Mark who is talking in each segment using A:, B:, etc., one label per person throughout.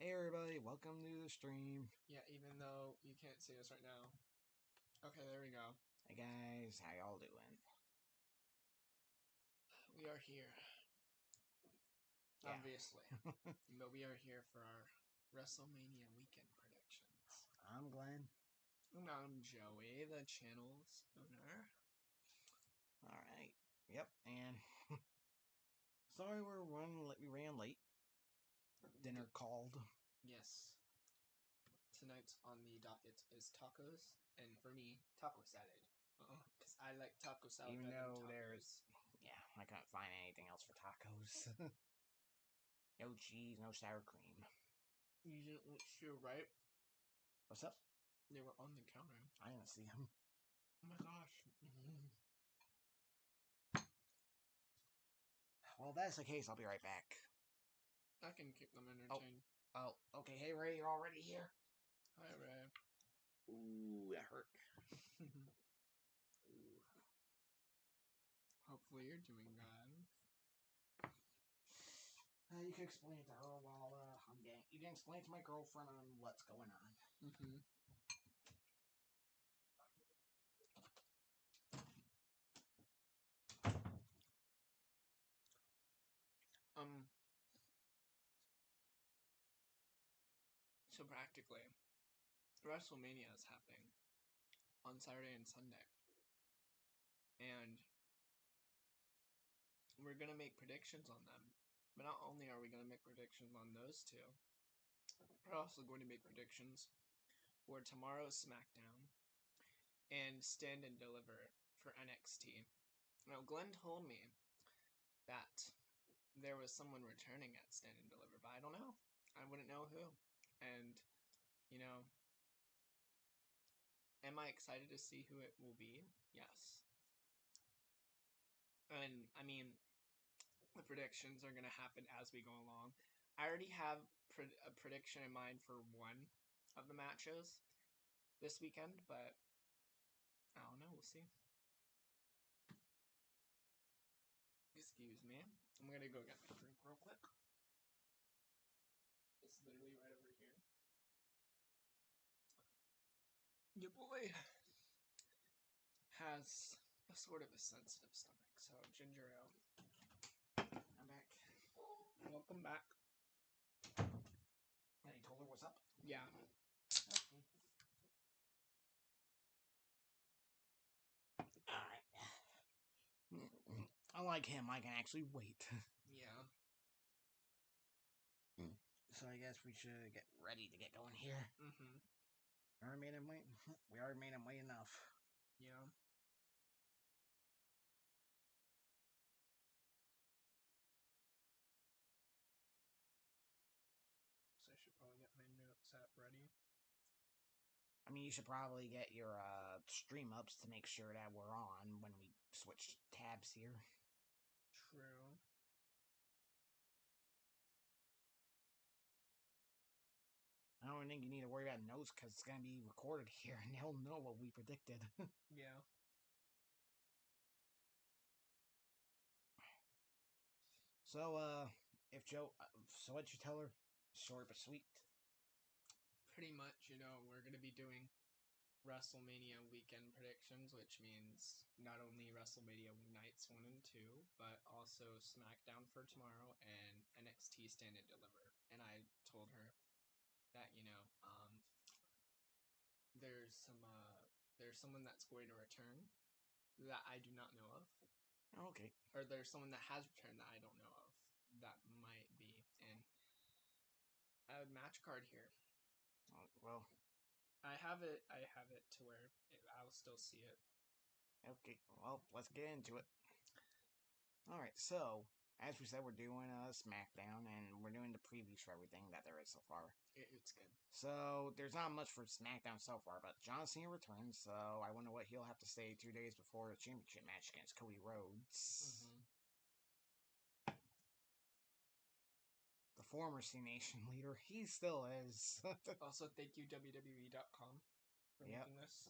A: Hey everybody, welcome to the stream.
B: Yeah, even though you can't see us right now. Okay, there we go.
A: Hey guys, how y'all doing?
B: We are here,
A: Yeah.
B: obviously. But we are here for our Wrestlemania weekend predictions.
A: I'm Glenn.
B: And I'm Joey, the channel's owner.
A: Alright. Yep, and sorry we ran late. Dinner called.
B: Yes. Tonight's on the docket is tacos, and for me, taco salad. Because I like taco salad
A: Even
B: better than
A: though
B: tacos.
A: I couldn't find anything else for tacos. No cheese, no sour cream.
B: You're right.
A: What's up?
B: They were on the counter.
A: I didn't see them.
B: Oh my gosh.
A: Well, if that's the case, I'll be right back.
B: I can keep them entertained.
A: Oh, okay. Hey Ray, you're already here?
B: Hi, Ray.
A: Ooh, that hurt.
B: Hopefully you're doing good.
A: You can explain it to her while you can explain it to my girlfriend on what's going on.
B: So practically, WrestleMania is happening on Saturday and Sunday. And we're going to make predictions on them. But not only are we going to make predictions on those two, we're also going to make predictions for tomorrow's Smackdown and Stand and Deliver for NXT. Now, Glenn told me that there was someone returning at Stand and Deliver, but I don't know. I wouldn't know who. And, you know, am I excited to see who it will be? Yes. And, I mean, the predictions are going to happen as we go along. I already have a prediction in mind for one of the matches this weekend, but I don't know. We'll see. Excuse me. I'm going to go get my drink real quick. It's literally right over here. Your boy has a sort of a sensitive stomach, so ginger ale.
A: I'm back.
B: Welcome back.
A: And he told her what's up?
B: Yeah.
A: Okay. Alright. Unlike him, I can actually wait.
B: Yeah.
A: So I guess we should get ready to get going here.
B: Mm-hmm.
A: Already made him wait. We already made him wait enough.
B: Yeah. So I should probably get my notes app ready.
A: I mean, you should probably get your stream ups to make sure that we're on when we switch tabs here.
B: True.
A: I don't think you need to worry about notes because it's going to be recorded here and they'll know what we predicted.
B: Yeah.
A: So, so what'd you tell her? Short but sweet.
B: Pretty much, we're going to be doing WrestleMania weekend predictions, which means not only WrestleMania nights 1 and 2, but also SmackDown for tomorrow and NXT Stand and Deliver. And I told her that, there's someone that's going to return that I do not know of.
A: Okay.
B: Or there's someone that has returned that I don't know of. That might be. And I have a match card here.
A: Well,
B: I have it to where I'll still see it.
A: okay. Well, let's get into it. Alright, so, as we said, we're doing a SmackDown, and we're doing the previews for everything that there is so far.
B: It's good.
A: So, there's not much for SmackDown so far, but John Cena returns, so I wonder what he'll have to say 2 days before the championship match against Cody Rhodes.
B: Mm-hmm.
A: The former C Nation leader, he still is.
B: Also, thank you, WWE.com, for making this.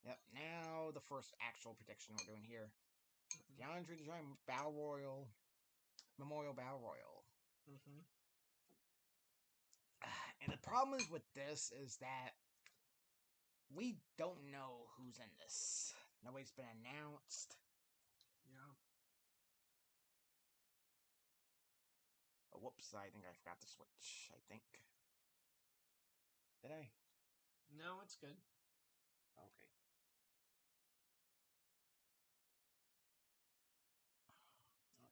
A: Yep, now the first actual prediction we're doing here.
B: Mm-hmm.
A: The Andre the Giant Memorial Battle Royal.
B: Mm-hmm.
A: And the problem is with this is that we don't know who's in this. Nobody's been announced.
B: Yeah.
A: Oh, whoops, I think I forgot to switch, I think. Did I?
B: No, it's good.
A: Okay. Okay.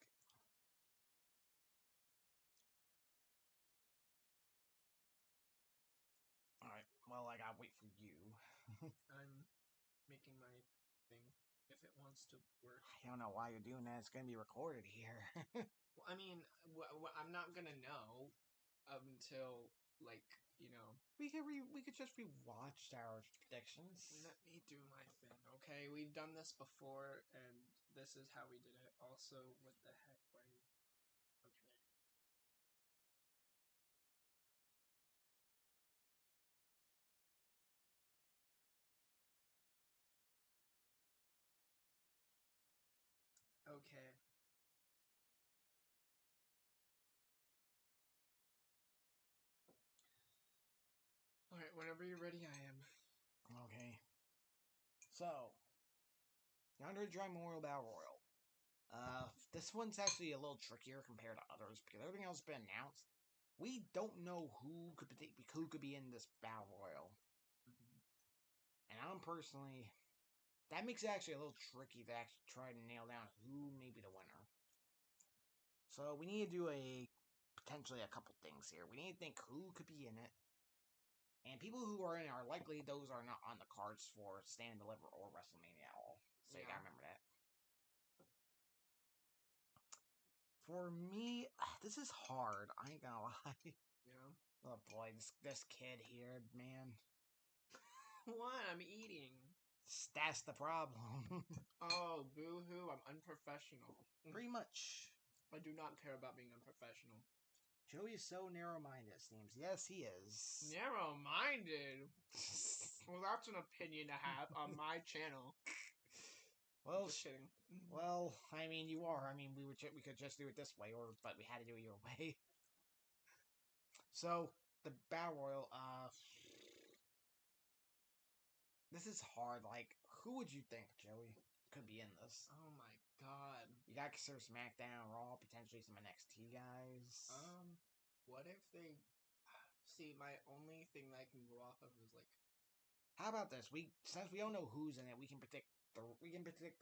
A: Alright, well, I gotta wait for you.
B: I'm making my thing if it wants to work.
A: I don't know why you're doing that. It's gonna be recorded here.
B: Well, I mean, I'm not gonna know until, like, you know.
A: We could just rewatch our predictions.
B: Let me do my thing, okay? We've done this before, and this is how we did it. Also, what the heck? Why? Okay. Okay. Alright, whenever you're ready, I am.
A: Okay. So, Yonder Dry Memorial Battle Royal. This one's actually a little trickier compared to others because everything else has been announced. We don't know who could be in this battle royal, and I'm personally that makes it actually a little tricky to actually try to nail down who may be the winner. So we need to do potentially a couple things here. We need to think who could be in it, and people who are in it are likely those are not on the cards for Stand and Deliver or Wrestlemania at all. So you gotta remember that. For me, this is hard. I ain't gonna lie.
B: Yeah.
A: Oh boy, this kid here, man.
B: What? I'm eating.
A: That's the problem.
B: Oh, boo hoo, I'm unprofessional.
A: Pretty much.
B: I do not care about being unprofessional.
A: Joey is so narrow-minded, it seems. Yes, he is.
B: Narrow minded? Well, that's an opinion to have on my channel.
A: Well,
B: Just kidding.
A: well, I mean, you are. I mean, we could just do it this way, but we had to do it your way. So the battle royal. This is hard. Like, who would you think, Joey, could be in this?
B: Oh my god.
A: You gotta consider SmackDown, Raw, potentially some NXT guys.
B: What if they... See, my only thing that I can go off of is, like...
A: How about this? Since we don't know who's in it, we can predict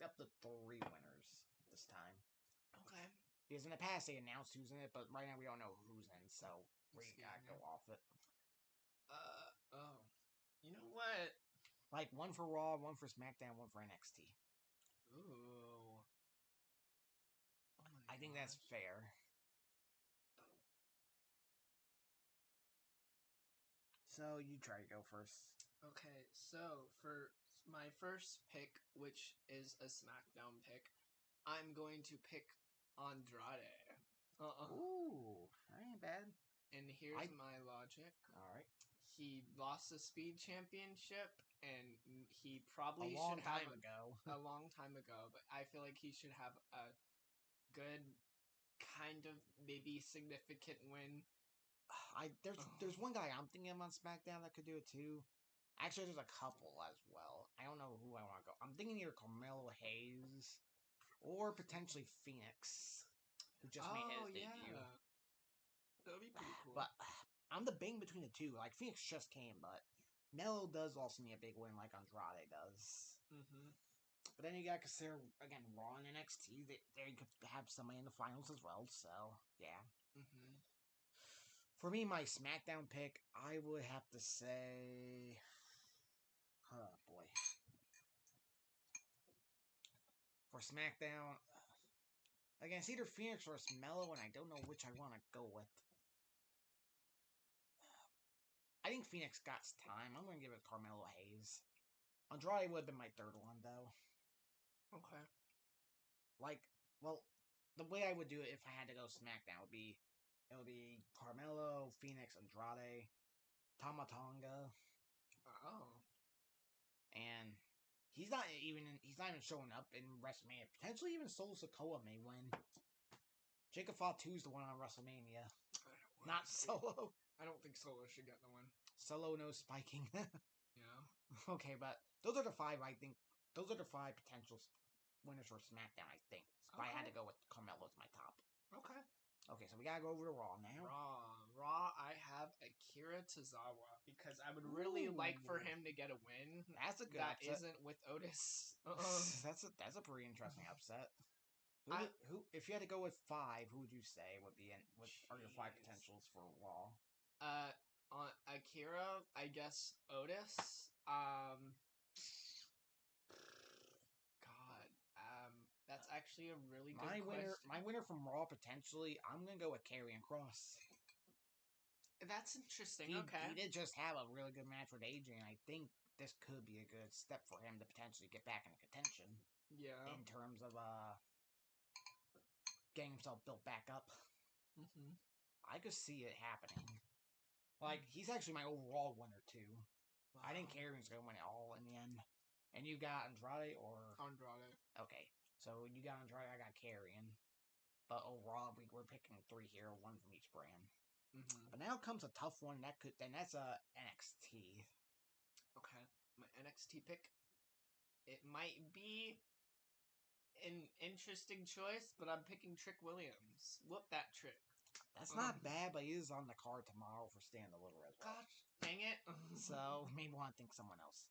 A: up to 3 winners this time.
B: Okay.
A: Because in the past they announced who's in it, but right now we don't know who's in, so we gotta go off it.
B: Oh. You know what?
A: Like, one for Raw, one for SmackDown, one for NXT.
B: Ooh. Oh
A: I think that's fair. So, you try to go first.
B: Okay, so for my first pick, which is a SmackDown pick, I'm going to pick Andrade.
A: Ooh, that ain't bad.
B: And here's my logic.
A: Alright.
B: He lost the Speed Championship, and he probably
A: a long
B: should
A: time
B: have
A: ago.
B: a long time ago, but I feel like he should have a good, kind of maybe significant win.
A: There's one guy I'm thinking of on SmackDown that could do it too. Actually, there's a couple as well. I don't know who I want to go. I'm thinking either Carmelo Hayes or potentially Phoenix, who just made his debut.
B: That would be pretty cool.
A: But I'm debating between the two. Like, Phoenix just came, but Melo does also need a big win like Andrade does.
B: Mm-hmm.
A: But then you gotta consider, again, Raw and NXT. They could have somebody in the finals as well, so, yeah.
B: Mm-hmm.
A: For me, my SmackDown pick, I would have to say... Oh, boy. For SmackDown, again, it's either Phoenix or it's Melo, and I don't know which I want to go with. I think Phoenix got time. I'm going to give it Carmelo Hayes. Andrade would have been my third one, though.
B: Okay.
A: Like, well, the way I would do it if I had to go SmackDown would be... It would be Carmelo, Phoenix, Andrade, Tama Tonga.
B: Oh.
A: And he's not even showing up in WrestleMania. Potentially even Solo Sikoa may win. Jacob Fatu's the one on WrestleMania. Not Solo.
B: I don't think Solo should get the win.
A: Solo, no spiking.
B: Yeah.
A: Okay, but those are the five, I think. Those are the five potential winners for SmackDown, I think. But I had to go with Carmelo as my top.
B: Okay.
A: Okay, so we gotta go over to Raw now.
B: Raw, I have Akira Tozawa because I would really like for him to get a win.
A: That's a good
B: that
A: upset.
B: isn't with Otis.
A: That's a pretty interesting upset. Who if you had to go with five, who would you say would be are your five potentials for Raw?
B: On Akira, I guess Otis. God, that's actually a really good question.
A: My winner from Raw potentially, I'm gonna go with Karrion Kross.
B: That's interesting.
A: He did just have a really good match with Adrian. I think this could be a good step for him to potentially get back into contention.
B: Yeah.
A: In terms of getting himself built back up.
B: Mm-hmm.
A: I could see it happening. Like, he's actually my overall winner, too. Wow. I think Karrion's going to win it all in the end. And you got Andrade or...
B: Andrade.
A: Okay. So you got Andrade, I got Karrion. But overall, we're picking three here, one from each brand. Mm-hmm. But now comes a tough one. That's NXT.
B: Okay. My NXT pick. It might be an interesting choice, but I'm picking Trick Williams. Whoop that Trick.
A: That's not bad, but he is on the card tomorrow for Stand and Deliver as well.
B: Gosh, dang it.
A: So, maybe want to think someone else.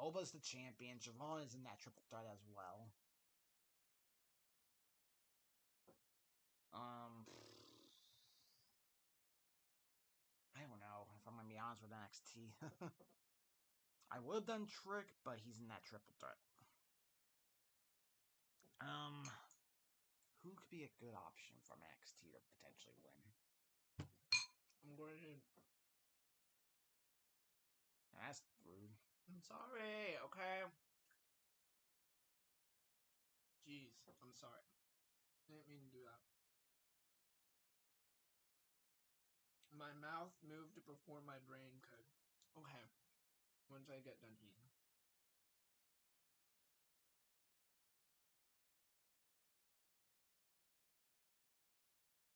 A: Oba's the champion. Javon is in that triple threat as well. I don't know if I'm going to be honest with NXT. I would have done Trick, but he's in that triple threat. Who could be a good option for NXT to potentially win?
B: I'm going to...
A: That's rude.
B: I'm sorry, okay? Jeez, I'm sorry. I didn't mean to do that. My mouth moved before my brain could. Okay. Once I get done eating.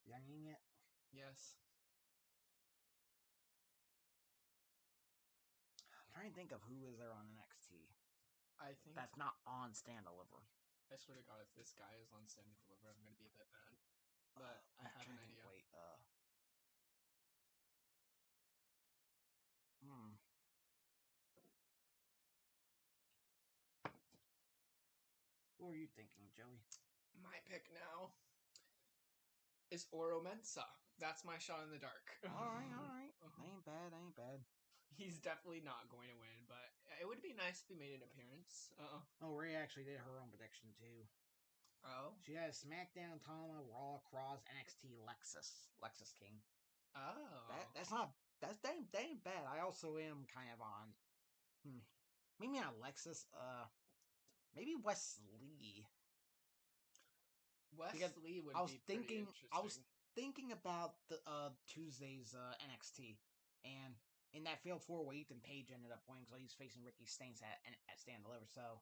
A: You done eating yet?
B: Yes.
A: I'm trying to think of who is there on NXT.
B: I think
A: that's not on Stand Deliver.
B: I swear to God, if this guy is on Stand and Deliver, I'm gonna be a bit mad. But I have an idea.
A: Wait, Who are you thinking, Joey?
B: My pick now is Oro Mensa. That's my shot in the dark.
A: Alright. Ain't bad.
B: He's definitely not going to win, but it would be nice if he made an appearance.
A: Oh, Ray actually did her own prediction, too.
B: Oh?
A: She has SmackDown, Tama, Raw, Cross, NXT, Lexus King.
B: Oh.
A: That ain't bad. I also am kind of on, maybe not Lexus, maybe Wes Lee.
B: Wes Lee would be pretty interesting.
A: I was thinking about the Tuesday's NXT, and in that failed 4-way, Ethan Page ended up winning, so he's facing Ricky Stanks at Stand and Deliver. So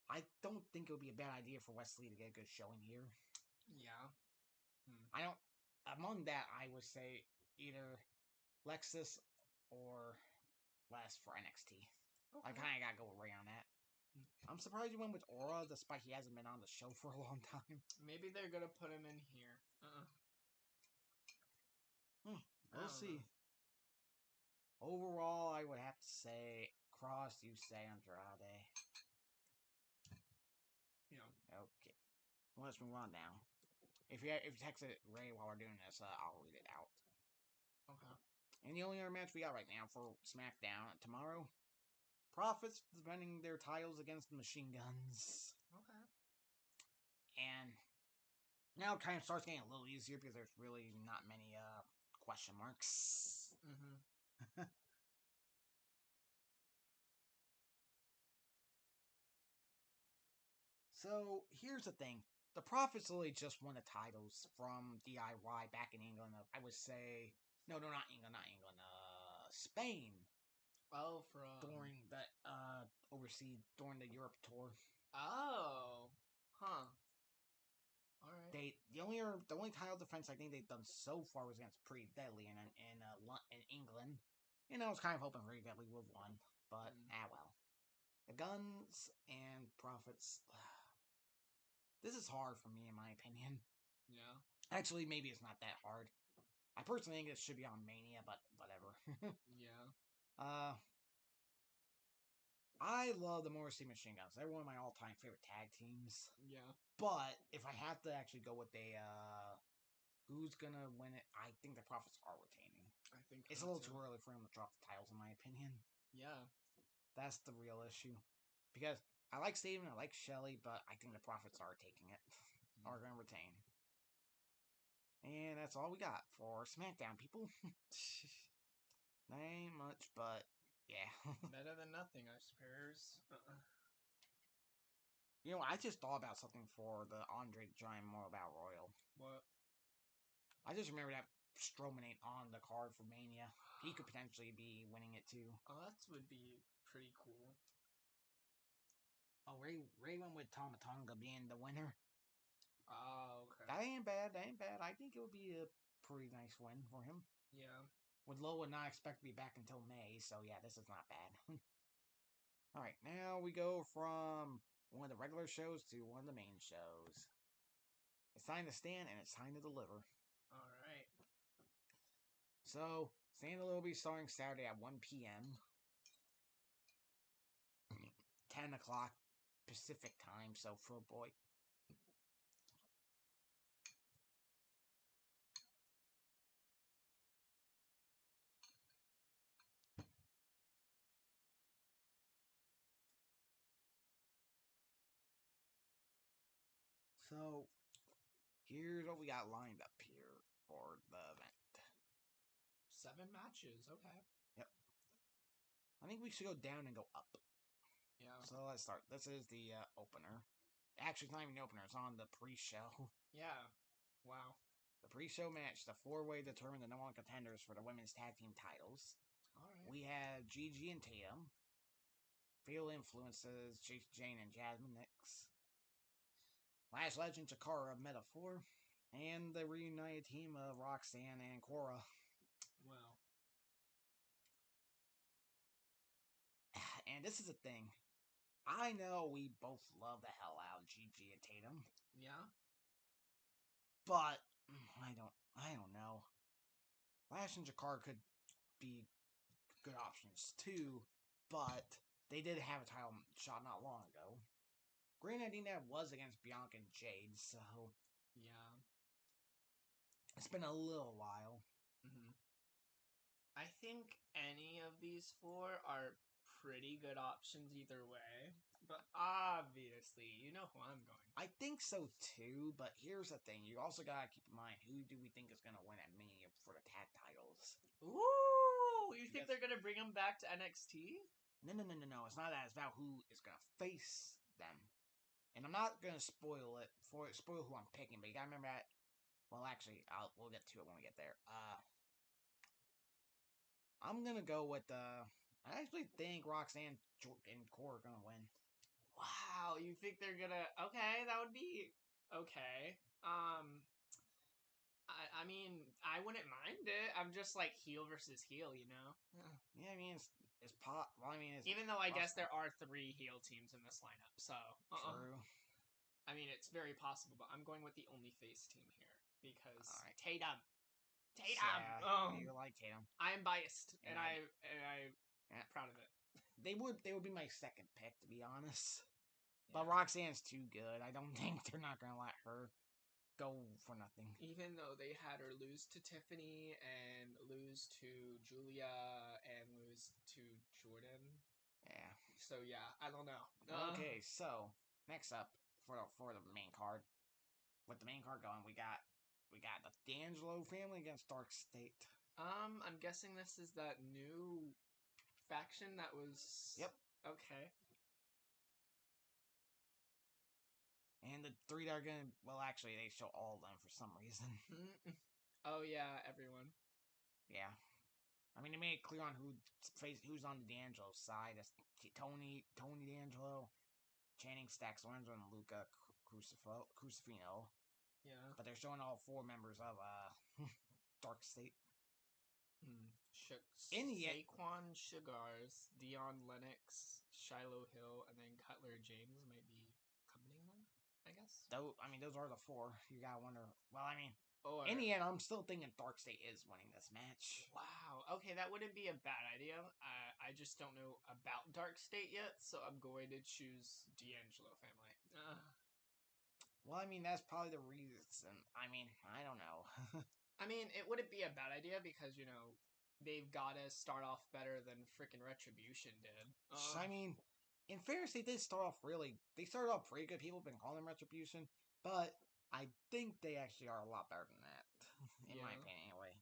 A: I don't think it would be a bad idea for Wes Lee to get a good showing here.
B: Yeah.
A: I don't. Among that, I would say either Lexus or Wes for NXT. Okay. I kind of gotta go with Ray on that. I'm surprised you went with Aura, despite he hasn't been on the show for a long time.
B: Maybe they're gonna put him in here.
A: We'll see. Overall, I would have to say Cross. You say Andrade.
B: Yeah.
A: Okay. Well, let's move on now. If you text it Ray while we're doing this, I'll read it out.
B: Okay.
A: And the only other match we got right now for SmackDown tomorrow, Profits defending their titles against the Machine Guns.
B: Okay.
A: And now it kind of starts getting a little easier because there's really not many question marks. Mm-hmm. So here's the thing: the Profits literally just won the titles from DIY back in England. I would say no, not England. Spain.
B: Oh, from
A: during the overseas during the Europe tour.
B: Oh, huh. All right.
A: The only title defense I think they've done so far was against Pretty Deadly in England. I was kind of hoping Pretty Deadly would have won, but well. The Guns and Profits. This is hard for me, in my opinion.
B: Yeah.
A: Actually, maybe it's not that hard. I personally think it should be on Mania, but whatever.
B: Yeah.
A: I love the Morrissey Machine Guns. They're one of my all-time favorite tag teams.
B: Yeah.
A: But if I have to actually go with who's gonna win it, I think the Profits are retaining.
B: I think
A: It's a little too early for them to drop the titles, in my opinion.
B: Yeah.
A: That's the real issue. Because I like Steven, I like Shelly, but I think the Profits are taking it. Are gonna retain. And that's all we got for SmackDown, people. That ain't much, but yeah.
B: Better than nothing, I suppose.
A: I just thought about something for the Andre the Giant Memorial Battle Royal.
B: What?
A: I just remember that Strowman ain't on the card for Mania. He could potentially be winning it too.
B: Oh, that would be pretty cool.
A: Oh, Ray went with Tama Tonga being the winner.
B: Oh, okay.
A: That ain't bad. I think it would be a pretty nice win for him.
B: Yeah.
A: With Loa not expect to be back until May, so yeah, this is not bad. Alright, now we go from one of the regular shows to one of the main shows. It's time to stand and it's time to deliver.
B: Alright.
A: So, Stand and Deliver will be starting Saturday at 1 p.m. 10 o'clock Pacific time, so boy. So, here's what we got lined up here for the event.
B: 7 matches, okay.
A: Yep. I think we should go down and go up.
B: Yeah.
A: So let's start. This is the opener. Actually, it's not even the opener. It's on the pre-show.
B: Yeah. Wow.
A: The pre-show match, the 4-way determined the number one contenders for the women's tag team titles.
B: Alright.
A: We had Gigi and Tatum. Fatal Influences, Chase Jane and Jasmine Nix. Last Legend, Chikara, Metaphor. And the reunited team of Roxanne and Cora.
B: Wow.
A: And this is the thing. I know we both love the hell out of Gigi and Tatum.
B: Yeah.
A: But I don't know. Lash and Jakar could be good options too, but they did have a title shot not long ago. Granted, I think that was against Bianca and Jade, so
B: Yeah.
A: it's been a little while.
B: Mm-hmm. I think any of these 4 are pretty good options either way. But obviously, you know who I'm going with.
A: I think so too, but here's the thing. You also gotta keep in mind, who do we think is gonna win at Mania for the tag titles?
B: Ooh! You think they're going to bring them back to NXT?
A: No. It's not that. It's about who is gonna face them. And I'm not gonna spoil who I'm picking, but you gotta remember that. Well, actually, we'll get to it when we get there. I'm gonna go with I actually think Roxanne and Cora are gonna win.
B: Wow, you think they're gonna... Okay, that would be... Okay. I mean, I wouldn't mind it. I'm just like heel versus heel, you know?
A: Yeah, I mean, it's pop. Well, I mean, it's
B: Even though I guess there are 3 heel teams in this lineup, so...
A: true.
B: I mean, it's very possible, but I'm going with the only face team here. Because
A: Right.
B: Tatum!
A: Yeah, you like Tatum.
B: I am biased, and I'm
A: yeah.
B: proud of it.
A: They would be my second pick, to be honest.
B: Yeah.
A: But Roxanne's too good. I don't think they're not gonna let her go for nothing.
B: Even though they had her lose to Tiffany and lose to Julia and lose to Jordan.
A: Yeah.
B: So yeah, I don't know.
A: Okay, so next up for the main card, with the main card going, we got the D'Angelo family against Dark State.
B: I'm guessing this is that new faction that was.
A: Yep.
B: Okay.
A: And the 3 that are gonna, well, actually, they show all of them for some reason.
B: Oh yeah, everyone.
A: Yeah. I mean, they made it clear on who's on the D'Angelo side. It's Tony D'Angelo, Channing Stacks Lorenzo, and Luca Crucifino.
B: Yeah.
A: But they're showing all 4 members of Dark State. In the end,
B: Saquon Sugars, Dion Lennox, Shiloh Hill, and then Cutler James might be accompanying them, I guess.
A: those are the 4. You gotta wonder. Well,
B: Or
A: in the end, I'm still thinking Dark State is winning this match.
B: wow, okay, that wouldn't be a bad idea. I just don't know about Dark State yet, so I'm going to choose D'Angelo family.
A: Well, that's probably the reason. I don't know.
B: I mean, it wouldn't be a bad idea because they've got to start off better than freaking Retribution did.
A: In fairness, they did start off really. They started off pretty good. People have been calling them Retribution, but I think they actually are a lot better than that, in my opinion, anyway.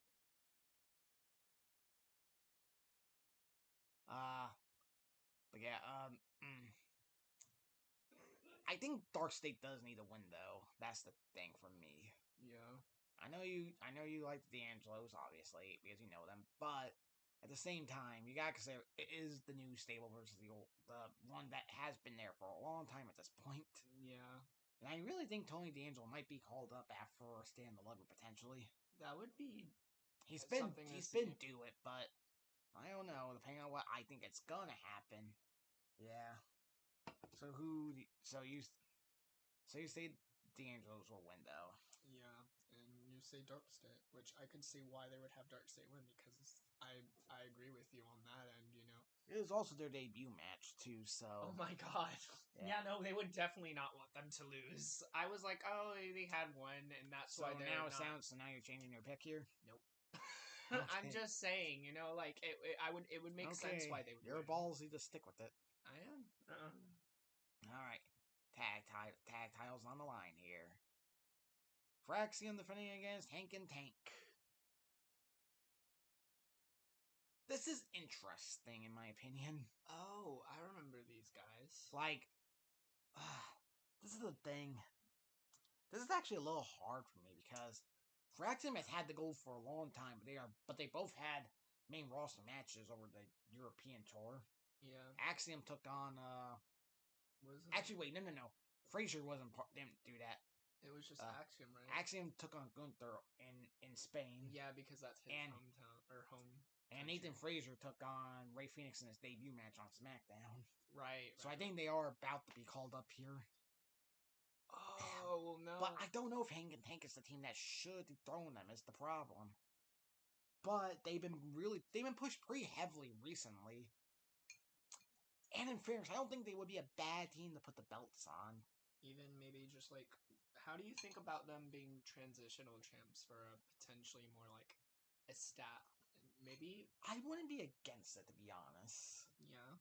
A: But yeah, I think Dark State does need a win, though. That's the thing for me.
B: Yeah.
A: I know you like the D'Angelos, obviously, because you know them, but at the same time, you gotta consider it is the new stable versus the one that has been there for a long time at this point.
B: Yeah.
A: And I really think Tony D'Angelo might be called up after Stand and Deliver potentially.
B: That would be
A: He's
B: something
A: been due it, but I don't know. Depending on what I think it's gonna happen. Yeah. So you say D'Angelo's will win though?
B: Yeah, and you say Dark State, which I could see why they would have Dark State win because I agree with you on that end.
A: It was also their debut match too, so.
B: Oh my god. Yeah, no, they would definitely not want them to lose. I was like, oh, they had one, and that's why they're
A: now
B: not.
A: So now you're changing your pick here.
B: Nope.
A: Okay.
B: I'm just saying, like it would make sense why they would.
A: You're
B: win.
A: ballsy to stick with it.
B: I am.
A: All right, tag titles on the line here. Fraxium defending against Hank and Tank. This is interesting, in my opinion.
B: Oh, I remember these guys.
A: This is the thing. This is actually a little hard for me because Fraxium has had the gold for a long time, but they both had main roster matches over the European tour.
B: Yeah.
A: Axiom took on Actually, wait, no. Frazier didn't do that.
B: It was just Axiom, right?
A: Axiom took on Gunther in Spain.
B: Yeah, because that's his hometown or home.
A: And Nathan Frazier took on Ray Phoenix in his debut match on SmackDown.
B: Right.
A: So I think they are about to be called up here.
B: Oh, well, no.
A: But I don't know if Hank and Tank is the team that should dethrone them is the problem. But they've been pushed pretty heavily recently. And in fairness, I don't think they would be a bad team to put the belts on.
B: Even maybe just like, how do you think about them being transitional champs for a potentially more like a stat? Maybe
A: I wouldn't be against it, to be honest.
B: Yeah.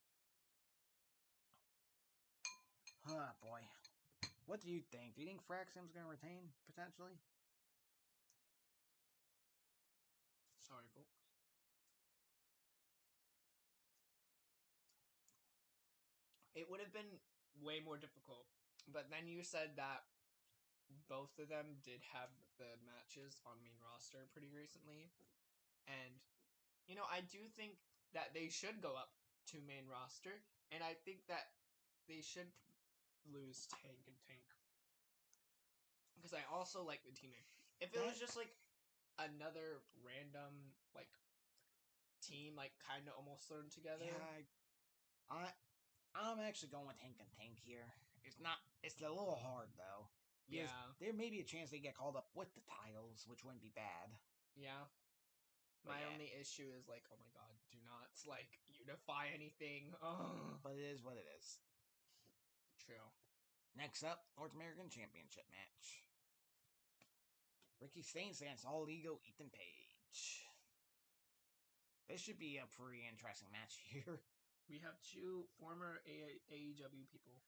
A: Oh boy. What do you think? Do you think Fraxium's going to retain potentially?
B: Sorry, folks. It would have been way more difficult, but then you said that both of them did have the matches on main roster pretty recently, and I do think that they should go up to main roster, and I think that they should lose Tank and Tank because I also like the team name. If it was just like another random like team, like kind of almost thrown together.
A: Yeah, I'm actually going with Hank and Tank here. It's a little hard though.
B: Yeah.
A: There may be a chance they get called up with the titles, which wouldn't be bad.
B: Yeah. My only issue is like, oh my god, do not like unify anything. Oh.
A: But it is what it is.
B: True.
A: Next up, North American Championship match. Ricky Stanks against All Ego Ethan Page. This should be a pretty interesting match here.
B: We have two former AEW people.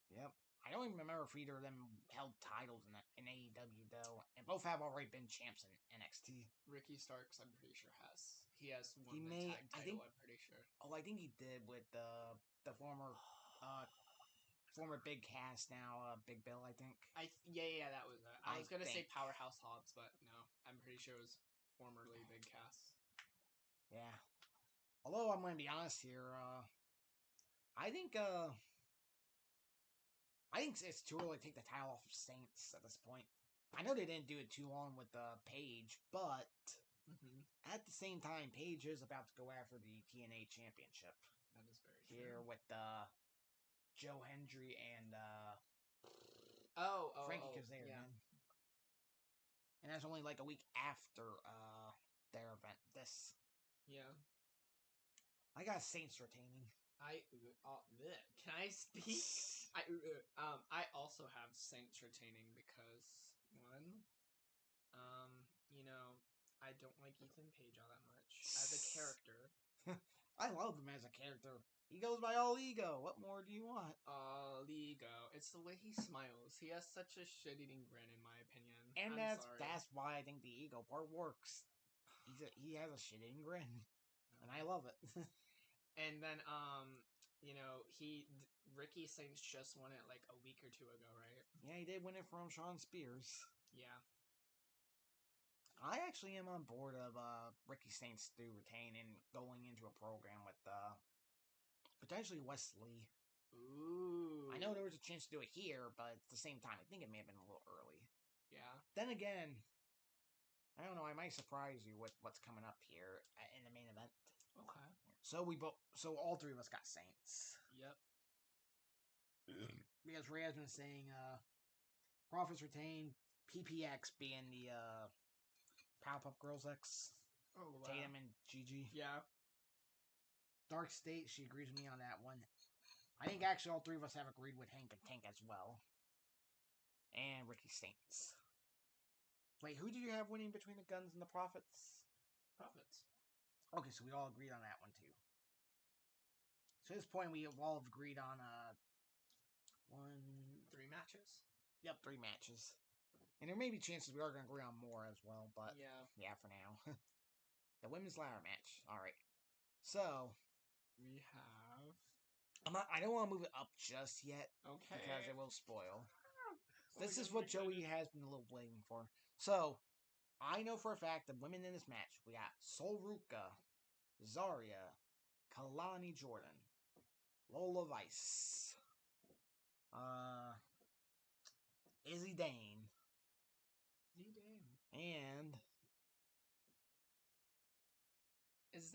A: Yep. I don't even remember if either of them held titles in AEW though, and both have already been champs in NXT.
B: Ricky Starks, I'm pretty sure he has won the tag title. I'm pretty sure.
A: Oh, I think he did with the former Big Cass, now Big Bill. I think.
B: Yeah, that was it. I was gonna say Powerhouse Hobbs, but no, I'm pretty sure it was formerly Big Cass.
A: Yeah. Although I'm gonna be honest here, I think it's too early to take the title off of Saints at this point. I know they didn't do it too long with Paige, but
B: Mm-hmm.
A: at the same time, Paige is about to go after the TNA Championship
B: That is very
A: here
B: true.
A: with Joe Hendry and Frankie Kazarian.
B: Yeah.
A: And that's only like a week after their event.
B: Yeah.
A: I got Saints retaining.
B: Can I speak? I also have Saints retaining because one, I don't like Ethan Page all that much as a character.
A: I love him as a character. He goes by all ego. What more do you want?
B: Ego. It's the way he smiles. He has such a shit-eating grin, in my opinion.
A: And
B: I'm sorry.
A: that's why I think the ego part works. He has a shitting grin, and I love it.
B: And then, Ricky Saints just won it like a week or two ago, right?
A: Yeah, he did win it from Sean Spears.
B: Yeah.
A: I actually am on board of Ricky Saints to retain and going into a program with potentially Wesley.
B: Ooh.
A: I know there was a chance to do it here, but at the same time, I think it may have been a little early.
B: Yeah.
A: Then again, I don't know. I might surprise you with what's coming up here in the main event.
B: Okay.
A: So all three of us got Saints.
B: Yep.
A: Because Ray has been saying Profits retain, PPX being the Powerpuff Girls X,
B: Oh, wow.
A: Tatum and Gigi.
B: Yeah.
A: Dark State, she agrees with me on that one. I think actually all three of us have agreed with Hank and Tank as well. And Ricky Saints. Wait, who did you have winning between the Guns and the Profits?
B: Profits.
A: Okay, so we all agreed on that one too. So at this point, we have all agreed on
B: 3 matches.
A: Yep, 3 matches. And there may be chances we are going to agree on more as well, but
B: yeah,
A: for now. The women's ladder match. All right. So
B: we have.
A: I don't want to move it up just yet.
B: Okay.
A: Because it will spoil.
B: Oh
A: This
B: God,
A: is what
B: I'm
A: Joey
B: excited.
A: has been a little waiting for. So I know for a fact the women in this match we got Sol Ruka, Zarya, Kalani Jordan, Lola Vice, Izzy Dane,
B: Damn.
A: and
B: Is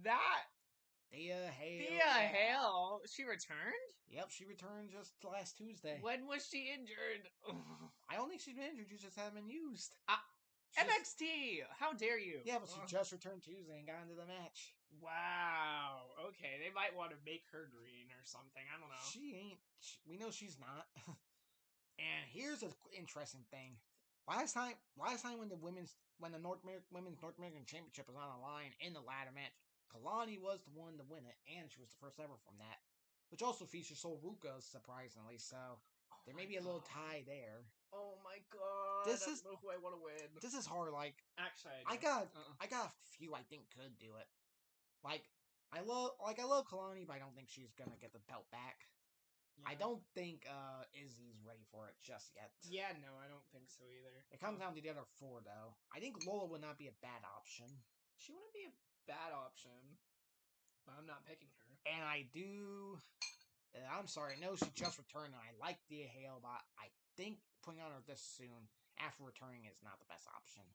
B: that
A: Thea Hale.
B: Thea Hale? She returned?
A: Yep, she returned just last Tuesday.
B: When was she injured?
A: I don't think she's been injured. She just hasn't been used.
B: NXT! How dare you?
A: Yeah, but she just returned Tuesday and got into the match.
B: Wow. Okay, they might want to make her green or something. I don't know.
A: She ain't. We know she's not. And here's an interesting thing. Last time when the women's North American Championship was on the line in the ladder match, Kalani was the one to win it, and she was the first ever from that, which also features Sol Ruka surprisingly. So there may be a little tie there.
B: Oh my god!
A: This
B: I
A: is
B: don't know who I want to win.
A: This is hard. Like
B: actually,
A: I got a few I think could do it. Like I love Kalani, but I don't think she's gonna get the belt back. Yeah. I don't think Izzy's ready for it just yet.
B: Yeah, no, I don't think so either.
A: It comes down to the other 4, though. I think Lola would not be a bad option.
B: She wouldn't be a bad option, but I'm not picking her.
A: And I do... I'm sorry, I know she just returned, and I like the Hale, but I think putting on her this soon, after returning, is not the best option.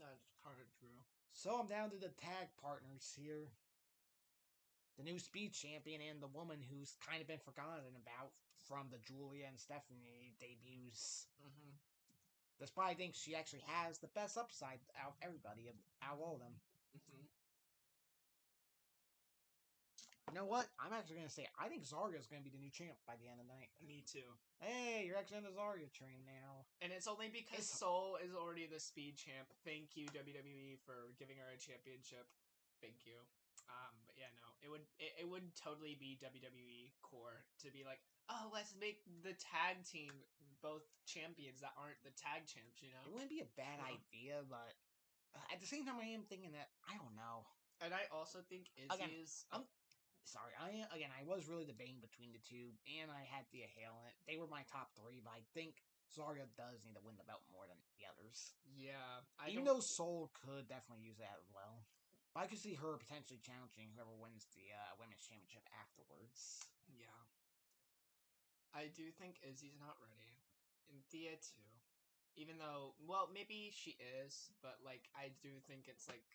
B: That's kind of true.
A: So I'm down to the tag partners here. The new Speed Champion and the woman who's kind of been forgotten about from the Julia and Stephanie debuts.
B: Mm-hmm.
A: Despite I think she actually has the best upside out of everybody, out of all of them.
B: Mm-hmm.
A: You know what? I'm actually going to say, I think Zarya is going to be the new champ by the end of the night.
B: Me too.
A: Hey, you're actually on the Zarya train now.
B: And it's only because Sol is already the Speed champ. Thank you, WWE, for giving her a championship. Thank you. But yeah, no, it would totally be WWE core to be like, oh, let's make the tag team both champions that aren't the tag champs. You know,
A: it wouldn't be a bad idea, but at the same time, I am thinking that I don't know.
B: And I also think Izzy is.
A: Sorry, I was really debating between the two, and I had Thea Hale in it. They were my top 3, but I think Zarya does need to win the belt more than the others.
B: Yeah,
A: even though Sol could definitely use that as well. But I could see her potentially challenging whoever wins the women's championship afterwards.
B: Yeah. I do think Izzy's not ready. And Thea too. Even though, well, maybe she is, but like I do think it's like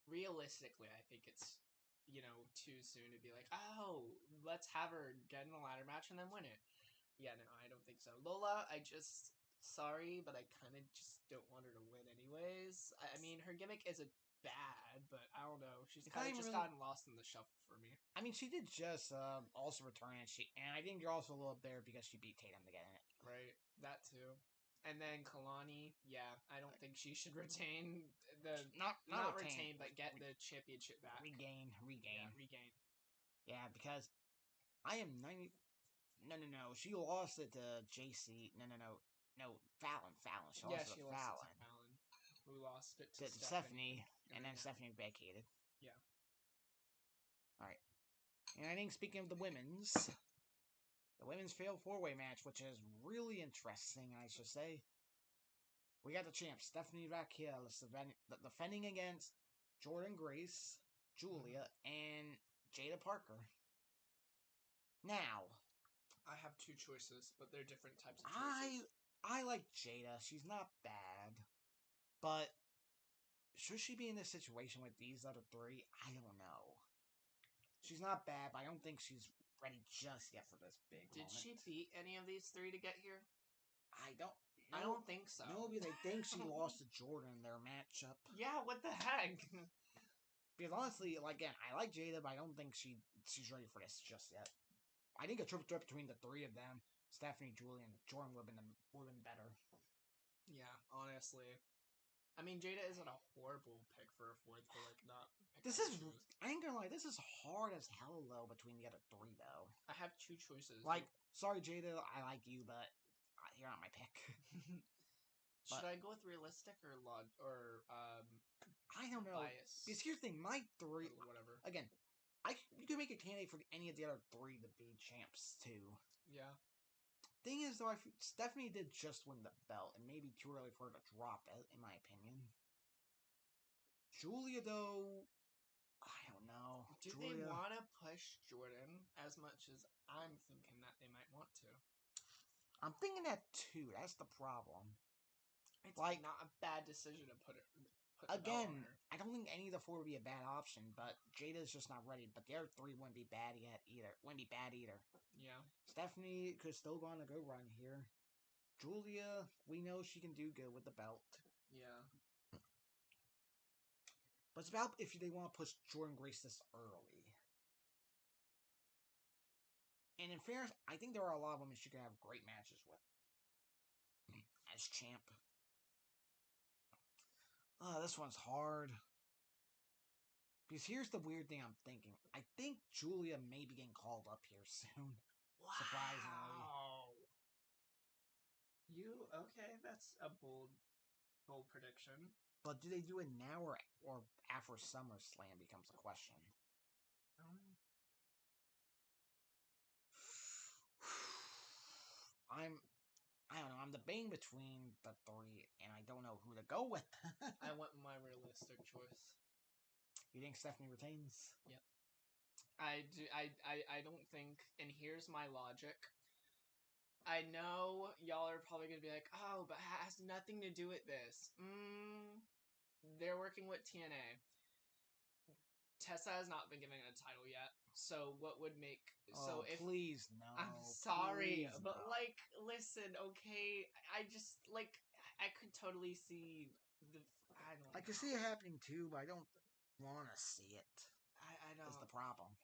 B: realistically, I think it's too soon to be like, oh, let's have her get in a ladder match and then win it. Yeah, no, I don't think so. Lola, I just sorry, but I kind of just don't want her to win anyways. I mean, her gimmick isn't bad, but I don't know. She's kind of just gotten lost in the shuffle for me.
A: I mean, she did just also return, and I think you're also a little there because she beat Tatum to get in it.
B: Right, that too. And then Kalani, yeah, I don't think she should retain not retain, but get the championship back.
A: Regain.
B: Yeah, regain.
A: Yeah, because I am 90. No. She lost it to JC. No. Fallon. She lost it to Fallon.
B: Who lost it
A: to Stephanie, and then Stephanie vacated.
B: Yeah.
A: All right. And I think speaking of the women's fatal 4-way match, which is really interesting, I should say. We got the champ, Stephanie Raquel, defending against Jordan Grace, Julia, and Jada Parker. Now,
B: I have two choices, but they're different types of choices.
A: I like Jada. She's not bad. But should she be in this situation with these other three? I don't know. She's not bad, but I don't think she's ready just yet for this big moment.
B: Did she beat any of these three to get here?
A: I don't know.
B: I don't think so.
A: No, because I think she lost to Jordan in their matchup.
B: Yeah, what the heck?
A: Because honestly, again, I like Jada, but I don't think she's ready for this just yet. I think a triple threat between the three of them, Stephanie, Julia, and Jordan would have been better.
B: Yeah, honestly. I mean, Jada isn't a horrible pick for a fourth, but not.
A: I ain't gonna lie, this is hard as hell though between the other three though.
B: I have two choices.
A: Sorry Jada, I like you, but you're not my pick.
B: Should I go with realistic or
A: I don't know.
B: Bias?
A: Because here's the thing, my three,
B: whatever.
A: Again, you can make a candidate for any of the other three to be champs too.
B: Yeah.
A: Thing is though, Stephanie did just win the belt, and maybe too early for her to drop it, in my opinion. Julia though, I don't know.
B: Do they want to push Jordan as much as I'm thinking that they might want to?
A: I'm thinking that too. That's the problem.
B: It's not a bad decision to put
A: again, I don't think any of the four would be a bad option, but Jada's just not ready. But the other three wouldn't be bad either.
B: Yeah.
A: Stephanie could still go on a good run here. Julia, we know she can do good with the belt.
B: Yeah.
A: But it's about if they want to push Jordan Grace this early. And in fairness, I think there are a lot of women she could have great matches with. As champ. This one's hard. Because here's the weird thing I'm thinking. I think Julia may be getting called up here soon.
B: Wow.
A: Surprisingly.
B: Okay, that's a bold prediction.
A: But do they do it now or after SummerSlam becomes a question? I don't know. I'm debating between the three, and I don't know who to go with.
B: I went my realistic choice.
A: You think Stephanie retains?
B: Yep. I do. I don't think. And here's my logic. I know y'all are probably gonna be like, "Oh, but it has nothing to do with this." They're working with TNA. Tessa has not been given a title yet. So what would make
A: please no.
B: I'm sorry, but listen, okay. I just I could totally see I
A: could see it happening too, but I don't want to see it.
B: I don't.
A: That's the problem.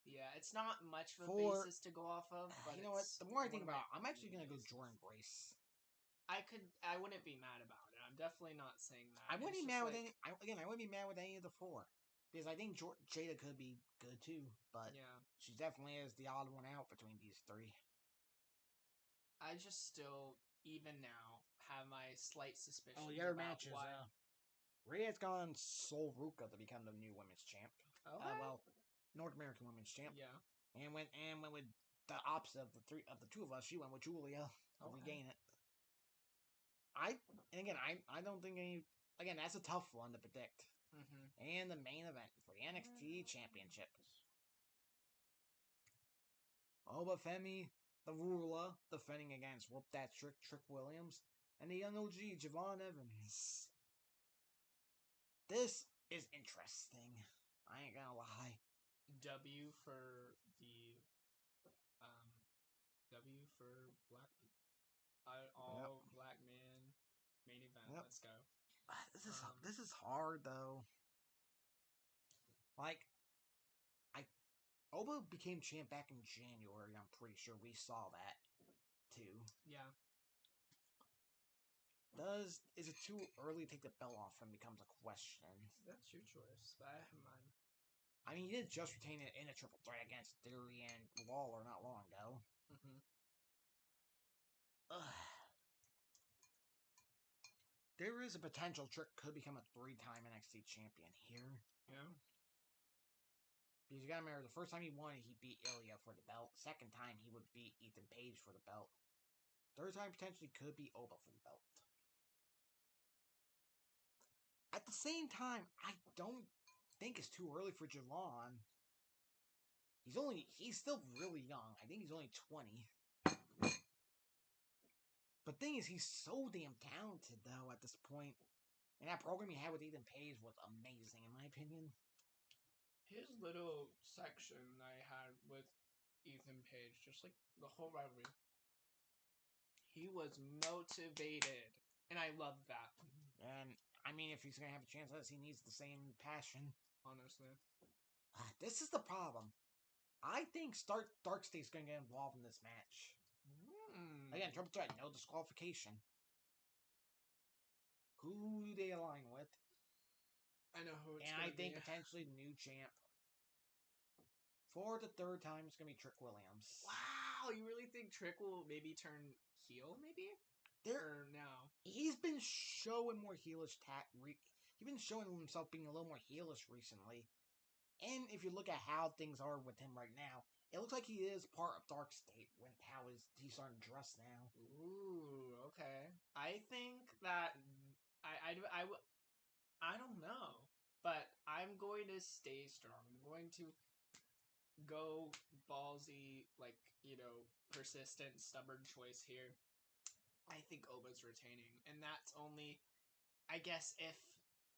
B: Yeah, it's not much of a basis to go off of. But
A: you know what? The more I think about it, I'm actually gonna go Jordan Grace.
B: I wouldn't be mad about it. I'm definitely not saying that.
A: I wouldn't be mad with any. I wouldn't be mad with any of the four. Because I think Jada could be good too, but she definitely is the odd one out between these three.
B: I just still, even now, have my slight suspicions.
A: Oh, the other matches. Rhea's gone Sol Ruka to become the new women's champ.
B: Okay.
A: North American women's champ.
B: Yeah.
A: And went with the opposite of the two of us. She went with Julia to regain it. I don't think any. Again, that's a tough one to predict.
B: Mm-hmm.
A: And the main event for the NXT Championship. Obafemi, the ruler, defending against Whoop That Trick Williams, and the young OG, Javon Evans. This is interesting. I ain't gonna lie.
B: W for the W for black all black man main event.
A: Yep.
B: Let's go.
A: This is hard though. Like, Oba became champ back in January. I'm pretty sure we saw that too.
B: Yeah.
A: Is it too early to take the belt off him becomes a question.
B: That's your choice. I have mine.
A: I mean, he did just retain it in a triple threat against Theory and Lawler not long ago.
B: Mm-hmm.
A: There is a potential Trick could become a 3-time NXT champion here.
B: Yeah.
A: Because you gotta remember, the first time he won it, he beat Ilya for the belt. Second time, he would beat Ethan Page for the belt. Third time, potentially could be Oba for the belt. At the same time, I don't think it's too early for Javon. He's still really young. I think he's only 20. But thing is, he's so damn talented, though, at this point. And that program he had with Ethan Page was amazing, in my opinion.
B: His little section I had with Ethan Page, just like the whole rivalry, he was motivated. And I love that.
A: And, I mean, if he's going to have a chance at this, he needs the same passion.
B: Honestly.
A: This is the problem. I think Dark State's going to get involved in this match. Again, triple threat, no disqualification. Who do they align with?
B: I know who it's
A: and
B: going
A: I
B: to
A: think
B: be.
A: potentially the new champ. For the third time, it's going to be Trick Williams.
B: Wow, you really think Trick will maybe turn heel, maybe? Or no?
A: He's been showing more heelish he's been showing himself being a little more heelish recently. And if you look at how things are with him right now, it looks like he is part of Dark State with how he's starting to dress now.
B: Ooh, okay. I think that I don't know, but I'm going to stay strong. I'm going to go ballsy, persistent, stubborn choice here. I think Oba's retaining, and that's only, I guess, if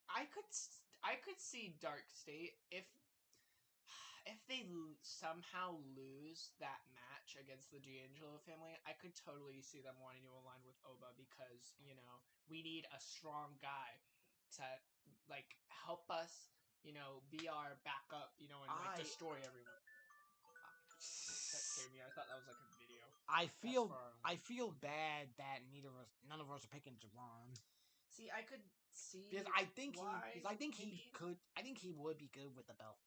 B: I could see Dark State if they somehow lose that match against the D'Angelo family. I could totally see them wanting to align with Oba because we need a strong guy to help us, be our backup, and destroy everyone. That scared me. I thought that was like a video.
A: I feel bad that none of us are picking Javon.
B: See, I could see
A: because I think he would be good with the belt.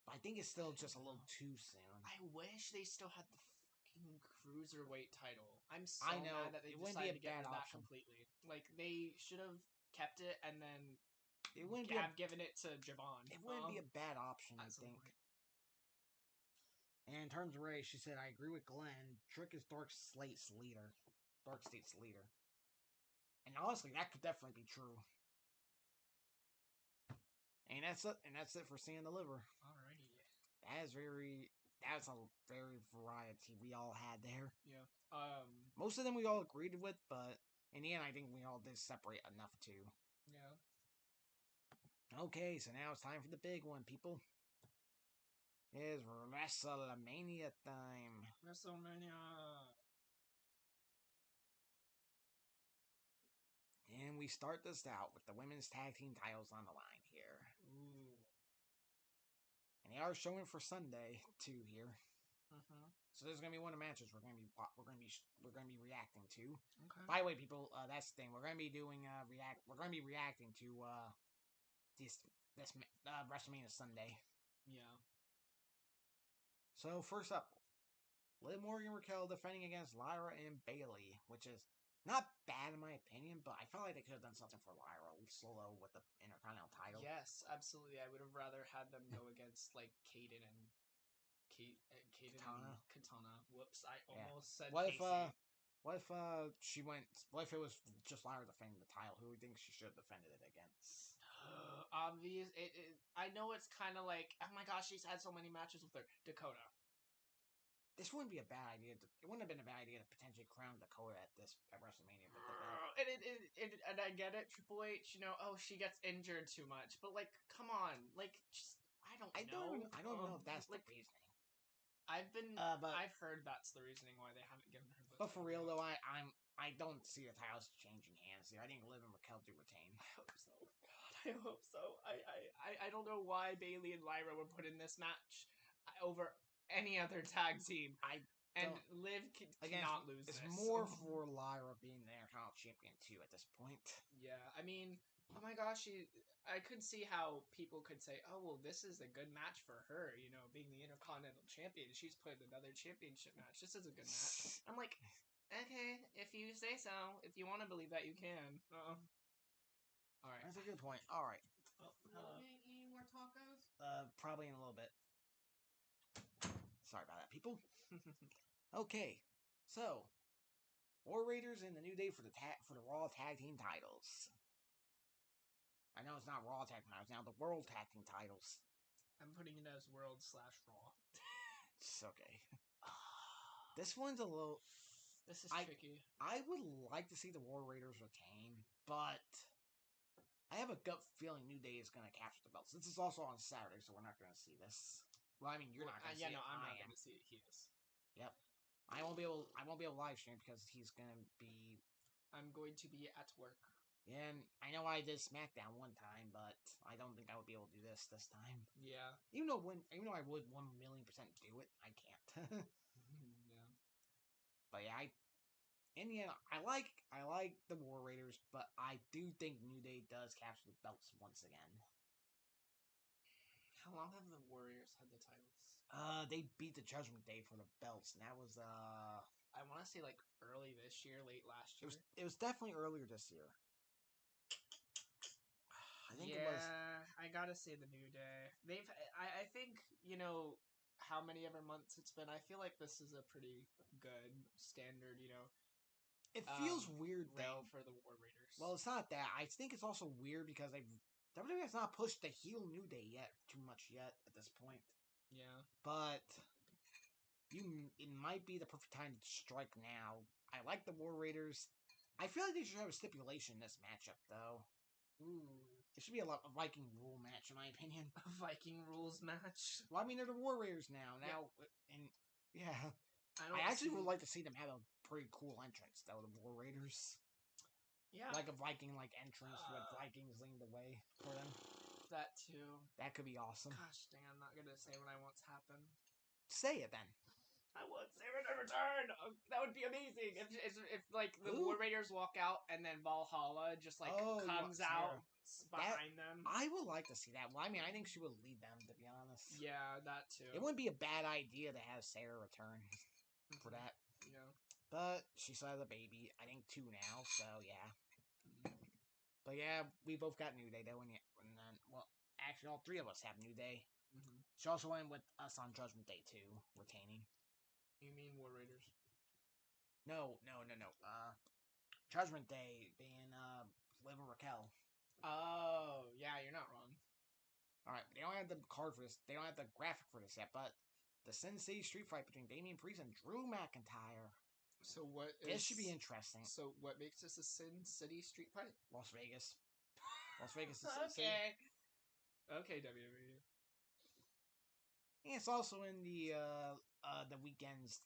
A: But I think it's still just a little too soon.
B: I wish they still had the fucking cruiserweight title. I'm so mad that they decided to get rid of that completely. Like, they should have kept it and then given it to Javon.
A: It wouldn't be a bad option, I think. And in terms of Ray, she said, I agree with Glenn. Trick is Dark State's leader. And honestly, that could definitely be true. And that's it for Stand and Deliver.
B: Alrighty.
A: That's a very variety we all had there.
B: Yeah.
A: Most of them we all agreed with, but in the end, I think we all did separate enough too.
B: Yeah.
A: Okay, so now it's time for the big one, people. It is Wrestlemania time.
B: Wrestlemania.
A: And we start this out with the women's tag team titles on the line here.
B: Ooh.
A: And they are showing for Sunday too here.
B: Mm-hmm.
A: So this is gonna be one of the matches we're gonna be reacting to.
B: Okay.
A: By the way, people, that's the thing. We're gonna be doing We're gonna be reacting to this WrestleMania Sunday.
B: Yeah.
A: So first up, Liv Morgan Raquel defending against Lyra and Bayley, which is not bad in my opinion, but I felt like they could have done something for Lyra solo with the Intercontinental title.
B: Yes, absolutely. I would have rather had them go against Kaden and Katana. Whoops, I almost said Casey.
A: What if it was just Lyra defending the title? Who do you think she should have defended it against?
B: Obvious. I know it's kind of like, oh my gosh, she's had so many matches with her. Dakota.
A: This wouldn't be a bad idea. It wouldn't have been a bad idea to potentially crown Dakota at WrestleMania. But
B: and I get it, Triple H. She gets injured too much, but like, come on, like, just I don't know.
A: I don't know if that's the reasoning.
B: I've heard that's the reasoning why they haven't given her the.
A: But for real though, I don't see the titles changing hands here. I think Liv and Raquel do retain.
B: I hope so. God, I hope so. I don't know why Bayley and Lyra were put in this match over any other tag team. And Liv cannot lose
A: it's
B: this.
A: It's more for Lyra being the Intercontinental Champion too at this point.
B: Yeah, I mean, oh my gosh, I could see how people could say, oh, well, this is a good match for her, being the Intercontinental Champion. She's put in another championship match. This is a good match. I'm like, okay, if you say so. If you want to believe that, you can. All right.
A: That's a good point. All right.
B: Eating more tacos?
A: Probably in a little bit. Sorry about that, people. Okay, so War Raiders and the New Day for the Raw Tag Team titles. I know it's not Raw Tag Team titles now, the World Tag Team titles.
B: I'm putting it as World/Raw.
A: It's okay. This one's a little.
B: This is tricky.
A: I would like to see the War Raiders retain, but I have a gut feeling New Day is going to capture the belts. This is also on Saturday, so we're not going to see this. Well, I mean, you're not going to see it.
B: Yeah, no, I'm not going to see it. He is.
A: Yep. I won't be able to live stream because he's going to be.
B: I'm going to be at work.
A: Yeah, and I know I did Smackdown one time, but I don't think I would be able to do this time.
B: Yeah.
A: Even though I would 1,000,000% do it, I can't.
B: Yeah.
A: But yeah, in the end, I like the War Raiders, but I do think New Day does capture the belts once again.
B: How long have the Warriors had the titles?
A: They beat the Judgment Day for the belts, and that was
B: I want to say like early this year, late last year.
A: It was definitely earlier this year. I think it was.
B: I gotta say the New Day. I think how many ever months it's been. I feel like this is a pretty good standard.
A: It feels weird
B: though for the War Raiders.
A: Well, it's not that. I think it's also weird because WWE has not pushed the heel New Day too much yet at this point.
B: Yeah,
A: but it might be the perfect time to strike now. I like the War Raiders. I feel like they should have a stipulation in this matchup, though.
B: Ooh.
A: It should be a Viking rule match, in my opinion.
B: A Viking rules match?
A: Well, I mean, they're the War Raiders now. And yeah. I actually would like to see them have a pretty cool entrance, though, the War Raiders.
B: Yeah.
A: Like a Viking entrance with Vikings leading the way for them.
B: That too.
A: That could be awesome.
B: Gosh dang, I'm not gonna say what I want's happen.
A: Say it then.
B: I want Sarah to return. That would be amazing if like the War Raiders walk out and then Valhalla just comes out behind them.
A: I would like to see that. Well, I mean, I think she would lead them, to be honest.
B: Yeah, that too.
A: It wouldn't be a bad idea to have Sarah return for that.
B: Yeah.
A: But she still has a baby. I think 2 now, so yeah. But yeah, we both got New Day though, and then actually all 3 of us have New Day.
B: Mm-hmm.
A: She also went with us on Judgment Day too, retaining.
B: You mean War Raiders?
A: No. Judgment Day being Liv and Raquel.
B: Oh, yeah, you're not wrong.
A: Alright, they don't have the card for this. They don't have the graphic for this yet, but the Sin City street fight between Damian Priest and Drew McIntyre.
B: So
A: this should be interesting.
B: So what makes this a Sin City street fight?
A: Las Vegas. Las Vegas is Sin City.
B: Okay, WWE.
A: And it's also in the Weeknd's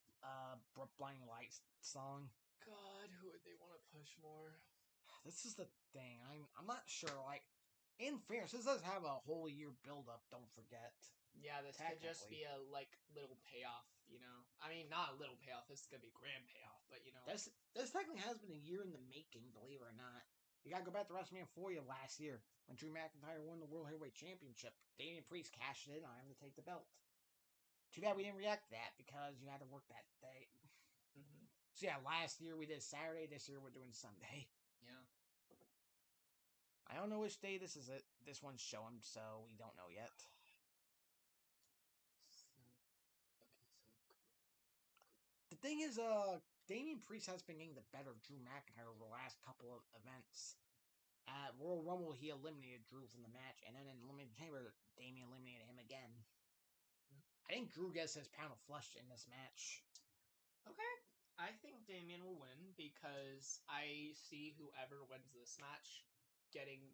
A: Blinding Lights song.
B: God, who would they want to push more?
A: This is the thing. I'm not sure. Like, in fairness, this does have a whole year build up. Don't forget.
B: Yeah, this could just be a little payoff. I mean, not a little payoff. This is gonna be a grand payoff. But
A: this technically has been a year in the making. Believe it or not. You gotta go back to WrestleMania 4 last year when Drew McIntyre won the World Heavyweight Championship. Damian Priest cashed in on him to take the belt. Too bad we didn't react to that because you had to work that day.
B: Mm-hmm.
A: So yeah, last year we did Saturday. This year we're doing Sunday.
B: Yeah.
A: I don't know which day this is. This one's showing, so we don't know yet. The thing is, Damian Priest has been getting the better of Drew McIntyre over the last couple of events. At Royal Rumble, he eliminated Drew from the match, and then in Elimination Chamber, Damian eliminated him again. I think Drew gets his pound of flesh in this match.
B: Okay. I think Damian will win because I see whoever wins this match getting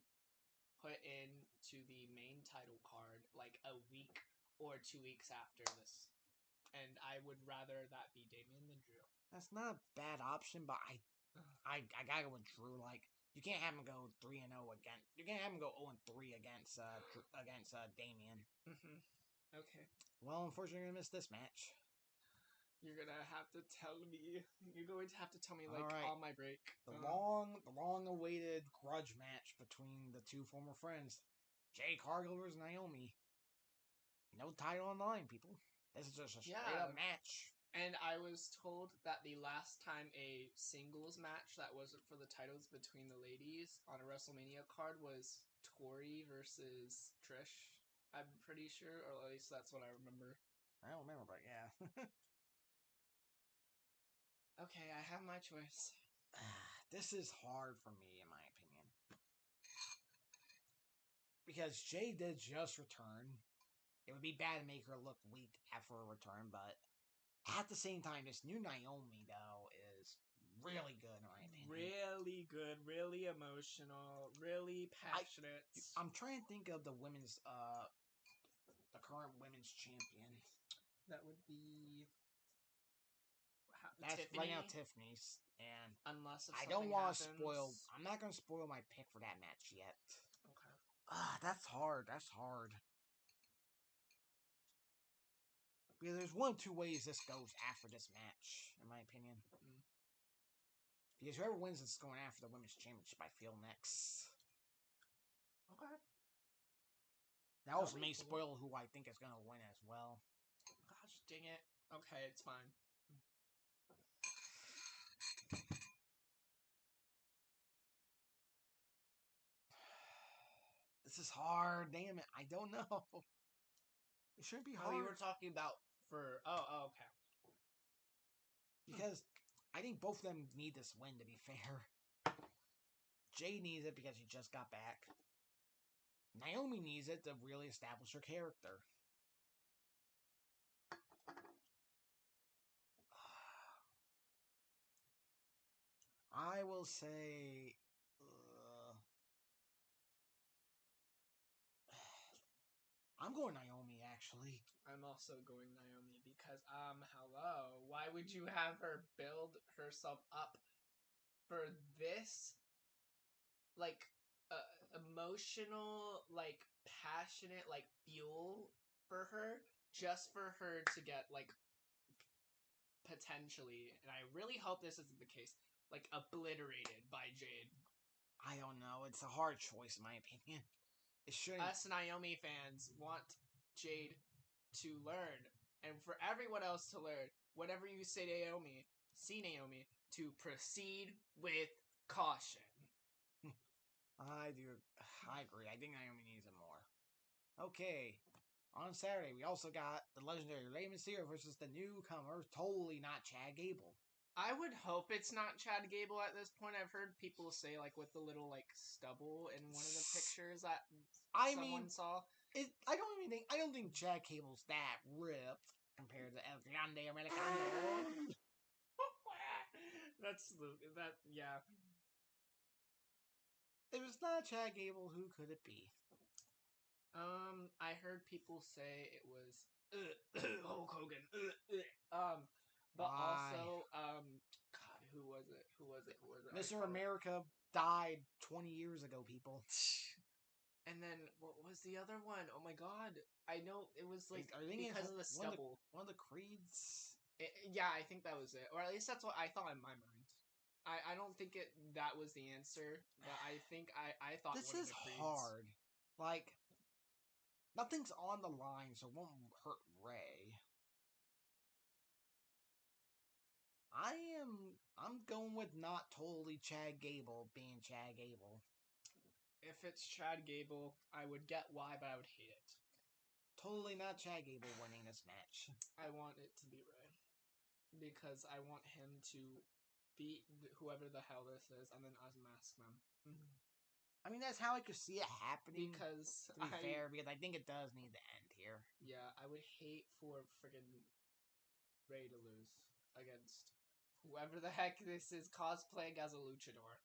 B: put into the main title card like a week or 2 weeks after this. And I would rather that be Damian than Drew.
A: That's not a bad option, but I gotta go with Drew. Like, you can't have him go 3-0 against. You can't have him go 0-3 against Damian.
B: Mm-hmm. Okay.
A: Well, unfortunately, you're gonna miss this match.
B: You're gonna have to tell me. You're going to have to tell me like
A: Alright.
B: on my break.
A: The long-awaited grudge match between the two former friends, Jade Cargill versus Naomi. No title on the line, people. This is just a straight-up match.
B: And I was told that the last time a singles match that wasn't for the titles between the ladies on a WrestleMania card was Tori versus Trish. I'm pretty sure, or at least that's what I remember.
A: I don't remember, but yeah.
B: Okay, I have my choice.
A: This is hard for me, in my opinion. Because Jade did just return. It would be bad to make her look weak after a return, but at the same time, this new Naomi, though, is really good, in my opinion.
B: Really good, really emotional, really passionate.
A: I'm trying to think of the women's, the current women's champion.
B: That would be
A: That's
B: Tiffany.
A: right now Tiffany's, and
B: unless
A: I don't want to
B: happens.
A: spoil. I'm not going to spoil my pick for that match yet.
B: Okay.
A: That's hard. That's hard. Because there's one of two ways this goes after this match, in my opinion.
B: Mm.
A: Because whoever wins is going after the women's championship, I feel, next.
B: Okay.
A: That also may spoil who I think is going to win as well.
B: Gosh dang it. Okay, it's fine.
A: This is hard. Damn it. I don't know. It shouldn't be hard.
B: Oh, you were talking about for... Oh, okay.
A: Because I think both of them need this win, to be fair. Jay needs it because he just got back. Naomi needs it to really establish her character. I will say... I'm going Naomi, actually.
B: I'm also going Naomi because, hello. Why would you have her build herself up for this, like, emotional, like, passionate, like, fuel for her, just for her to get, like, potentially, and I really hope this isn't the case, like, obliterated by Jade.
A: I don't know. It's a hard choice, in my opinion. It shouldn't.
B: Us Naomi fans want Jade to learn, and for everyone else to learn, whenever you say Naomi, see Naomi, to proceed with caution.
A: I agree. I think Naomi needs it more. Okay. On Saturday, we also got the legendary Rey Mysterio versus the newcomer, totally not Chad Gable.
B: I would hope it's not Chad Gable at this point. I've heard people say, like, with the little, like, stubble in one of the pictures that someone saw.
A: I don't think Chad Gable's that ripped compared to El Grande Americano.
B: Yeah.
A: If it's not Chad Gable, who could it be?
B: I heard people say it was Hulk Hogan. But
A: Why?
B: also, God, who was it?
A: Mr. America died 20 years ago, people.
B: And then, what was the other one? Oh my god. I know, it was like, because of the stubble.
A: One of the Creeds?
B: Yeah, I think that was it. Or at least that's what I thought in my mind. I don't think that was the answer, but I think I thought
A: this
B: one
A: is
B: of the Creeds.
A: hard. Like, nothing's on the line, so it won't hurt Ray. I'm going with not totally Chad Gable being Chad Gable.
B: If it's Chad Gable, I would get why, but I would hate it.
A: Totally not Chad Gable winning this match.
B: I want it to be Ray. Because I want him to beat whoever the hell this is and then unmask them.
A: I mean, that's how I could see it happening.
B: Because,
A: to be fair, because I think it does need to end here.
B: Yeah, I would hate for friggin' Ray to lose against Whoever the heck this is cosplaying as a luchador.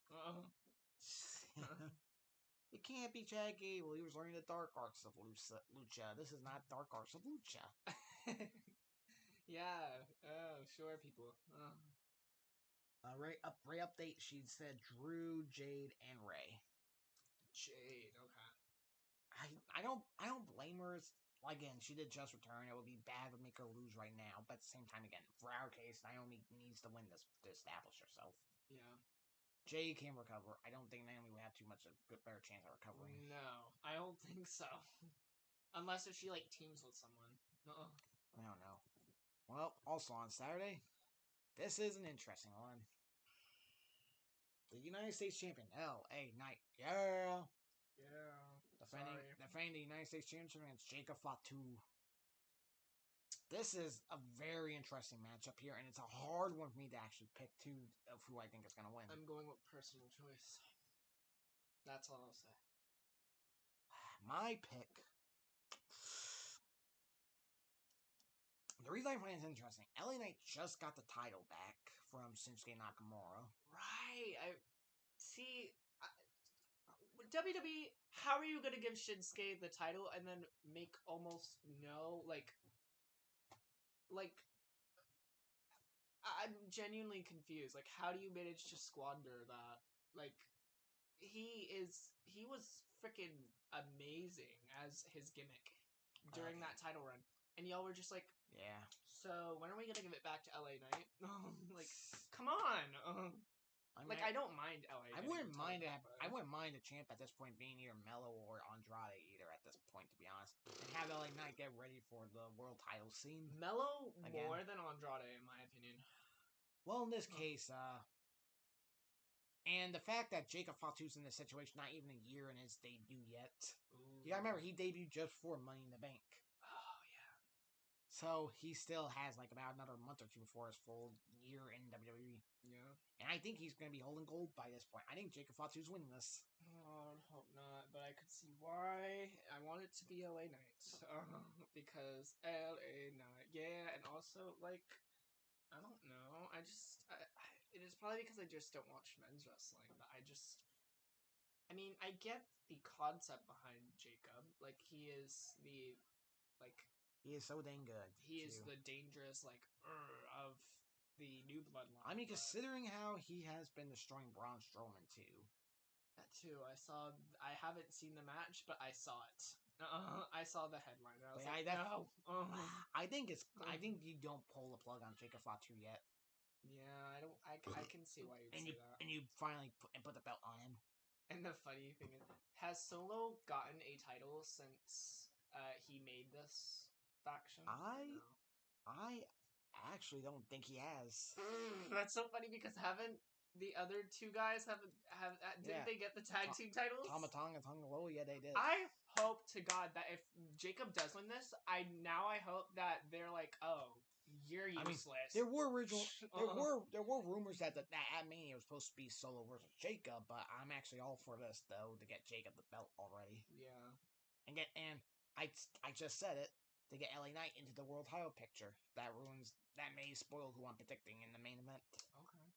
A: It can't be Chad Gable. He was learning the dark arts of lucha. This is not dark arts of lucha.
B: Yeah. Oh, sure, people.
A: Ray update. She said Drew, Jade, and Ray.
B: Jade. Okay.
A: I don't blame her. Again, she did just return. It would be bad to make her lose right now. But at the same time, again, for our case, Naomi needs to win this to establish herself.
B: Yeah.
A: Jade can recover. I don't think Naomi would have too much of a better chance of recovering.
B: No, I don't think so. Unless if she teams with someone.
A: I don't know. Well, also on Saturday, this is an interesting one. The United States champion, L.A. Knight,
B: Yeah.
A: defending the United States championship against Jacob Fatu. This is a very interesting matchup here, and it's a hard one for me to actually pick two of who I think is going to win.
B: I'm going with personal choice. That's all I'll say.
A: My pick. The reason I find it interesting, LA Knight just got the title back from Shinsuke Nakamura.
B: Right. I see. WWE, how are you going to give Shinsuke the title and then make almost no, I'm genuinely confused. How do you manage to squander that? He was freaking amazing as his gimmick during that title run. And y'all were just
A: yeah.
B: So when are we going to give it back to LA Knight? Come on. I don't mind LA.
A: I wouldn't mind it. I wouldn't mind the champ at this point being either Mello or Andrade either at this point, to be honest. And have LA Knight get ready for the world title scene.
B: Mello more than Andrade, in my opinion.
A: Well, in this case, and the fact that Jacob Fatu's in this situation, not even a year in his debut yet.
B: Ooh.
A: You gotta remember, he debuted just before Money in the Bank.
B: Oh, yeah.
A: So he still has about another month or two before his full year in WWE.
B: Yeah.
A: And I think he's going to be holding gold by this point. I think Jacob Fatu's winning this.
B: Oh, I hope not, but I could see why. I want it to be LA Knight. Because LA Knight. Yeah, and also, I don't know. It is probably because I just don't watch men's wrestling, but I get the concept behind Jacob. He is the,
A: He is so dang good.
B: he is the dangerous, of the new bloodline.
A: Considering how he has been destroying Braun Strowman, too.
B: That too. I haven't seen the match, but I saw it. I saw the headline. And I was no.
A: I think you don't pull the plug on Jacob Fatu yet.
B: Yeah, I don't. I can see why you'd say that.
A: And you finally put the belt on him.
B: And the funny thing is, has Solo gotten a title since he made this faction?
A: I actually don't think he has.
B: That's so funny because haven't the other two guys didn't they get the tag team titles?
A: Tama Tonga and Tonga Loa, yeah, they did.
B: I hope to God that if Jacob does win this, I hope that they're oh, you're useless.
A: There were rumors that at Mania was supposed to be Solo versus Jacob, but I'm actually all for this though to get Jacob the belt already.
B: Yeah.
A: And I just said it. To get LA Knight into the world title picture. That may spoil who I'm predicting in the main event.
B: Okay.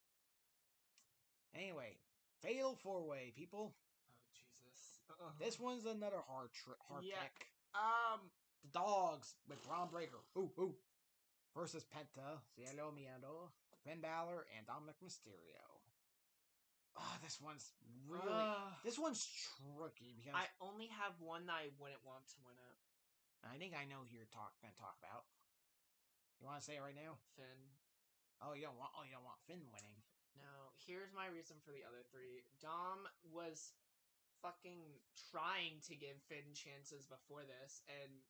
A: Anyway, Fatal 4-Way, people.
B: Oh, Jesus.
A: This one's another hard pick.
B: The
A: Dogs with Braun Breaker. Versus Penta, Cielo Miedo, Finn Balor, and Dominic Mysterio. This one's this one's tricky because
B: I only have one that I wouldn't want to win it.
A: I think I know who you're going to talk about. You want to say it right now?
B: Finn.
A: You don't want Finn winning.
B: No, here's my reason for the other three. Dom was fucking trying to give Finn chances before this, and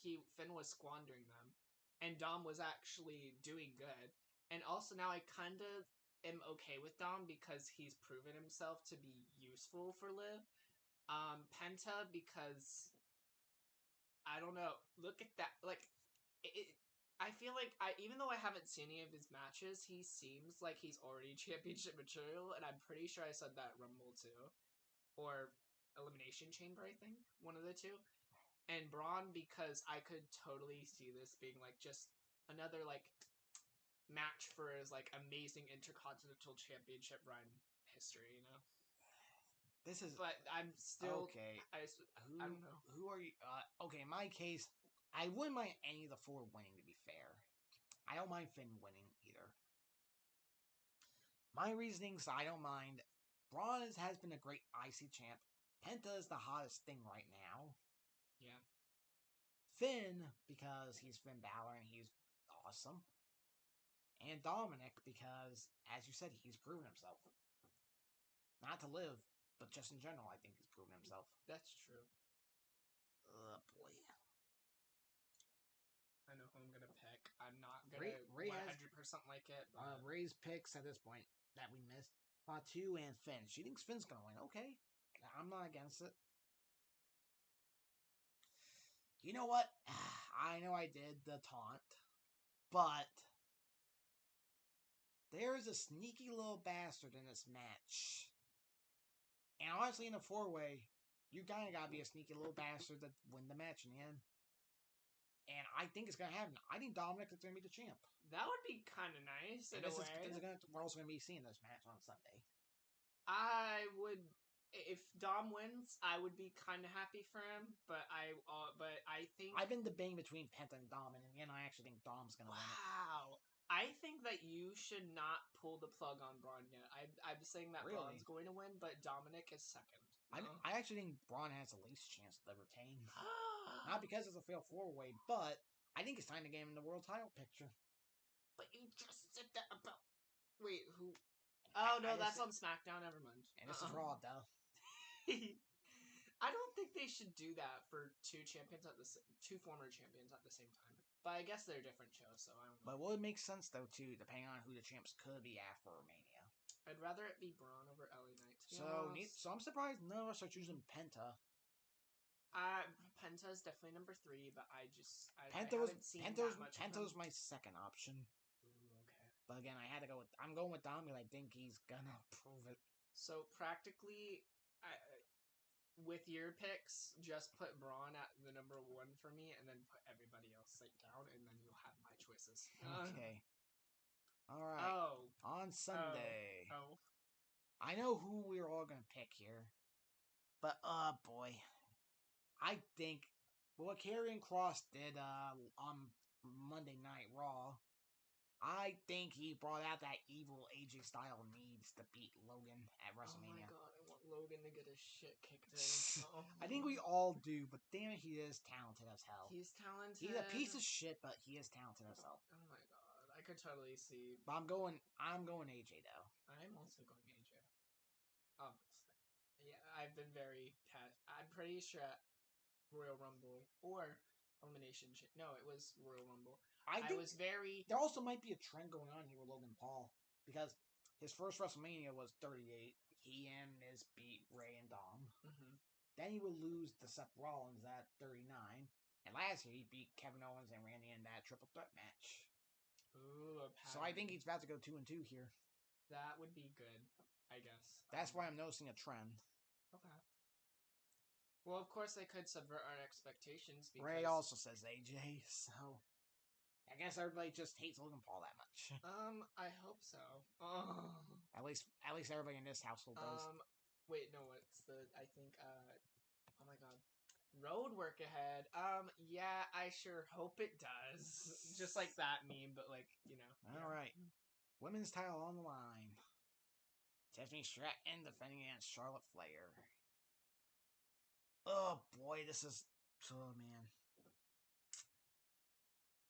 B: Finn was squandering them. And Dom was actually doing good. And also now I kind of am okay with Dom because he's proven himself to be useful for Liv. Penta because I don't know. Look at that. I feel even though I haven't seen any of his matches, he seems like he's already championship material, and I'm pretty sure I said that Rumble too. Or Elimination Chamber, I think. One of the two. And Braun, because I could totally see this being just another match for his like amazing Intercontinental Championship run history, you know.
A: This is
B: But I'm still
A: okay.
B: I
A: Who
B: don't know.
A: who are you? Okay, in my case, I wouldn't mind any of the four winning. To be fair, I don't mind Finn winning either. My reasonings, I don't mind. Braun has been a great IC champ. Penta is the hottest thing right now.
B: Yeah.
A: Finn, because he's Finn Balor and he's awesome. And Dominic, because, as you said, he's proven himself. Not to live, but just in general, I think he's proven himself.
B: That's true.
A: Oh, boy.
B: I know who I'm gonna pick. I'm not gonna
A: Ray
B: 100% like it. But...
A: Ray's picks at this point that we missed. Fatu and Finn. She thinks Finn's going to win. Okay. I'm not against it. You know what? I know I did the taunt, but there's a sneaky little bastard in this match. And honestly, in a four-way, you kind of got to be a sneaky little bastard to win the match in the end. And I think it's going to happen. I think Dominic is going to be the champ.
B: That would be kind of nice in a way.
A: We're also going to be seeing this match on Sunday.
B: I would, if Dom wins, I would be kind of happy for him. But I think
A: I've been debating between Penta and Dom, and in the end, I actually think Dom's going to win it.
B: Wow. I think that you should not pull the plug on Braun yet. I'm saying that
A: Really?
B: Braun's going to win, but Dominic is second. No?
A: I actually think Braun has the least chance to retain. Not because it's a failed four-way, but I think it's time to get him in the world title picture.
B: But you just said that about... Wait, who... Oh, no, that's on SmackDown. Never mind.
A: And this is Raw, duh.
B: I don't think they should do that for two former champions at the same time. But I guess they're different shows, so I don't know.
A: But will it make sense, though, too, depending on who the champs could be after Mania?
B: I'd rather it be Braun over LA Knight.
A: So I'm surprised none of us are choosing Penta.
B: Penta's definitely number 3, but I haven't seen that much.
A: Penta's my second option.
B: Ooh, okay.
A: But again, I'm going with Dom because I think he's gonna prove it.
B: So practically, with your picks, just put Braun at the number 1 for me, and then put everybody else down, and then you'll have my choices.
A: Okay. All right.
B: Oh.
A: On Sunday.
B: Oh.
A: I know who we're all gonna pick here, but boy, I think what Karrion Kross did on Monday Night Raw. I think he brought out that evil AJ Styles needs to beat Logan at WrestleMania.
B: Oh my god, I want Logan to get his shit kicked in. Oh.
A: I think we all do, but damn it, he is talented as hell.
B: He's talented.
A: He's a piece of shit, but he is talented as hell.
B: Oh my god, I could totally see.
A: But I'm going AJ though.
B: I'm also going AJ. Obviously. Yeah, I've been very I'm pretty sure at Royal Rumble or Elimination Chamber. No, it was Royal Rumble. I was very...
A: There also might be a trend going on here with Logan Paul. Because his first WrestleMania was 38. He and Miz beat Ray and Dom.
B: Mm-hmm.
A: Then he would lose to Seth Rollins at 39. And last year he beat Kevin Owens and Randy in that triple threat match.
B: Ooh,
A: so I think he's about to go 2-2 here.
B: That would be good, I guess.
A: That's why I'm noticing a trend.
B: Okay. Well, of course they could subvert our expectations because...
A: Ray also says AJ, so... I guess everybody just hates Logan Paul that much.
B: I hope so. Oh.
A: At least everybody in this household does.
B: Wait, no, I think, oh my god. Road work ahead. Yeah, I sure hope it does. Just like that meme, but like, you know.
A: Alright. Women's title on the line. Tiffany Stratton defending against Charlotte Flair. Oh boy, this is... Oh man.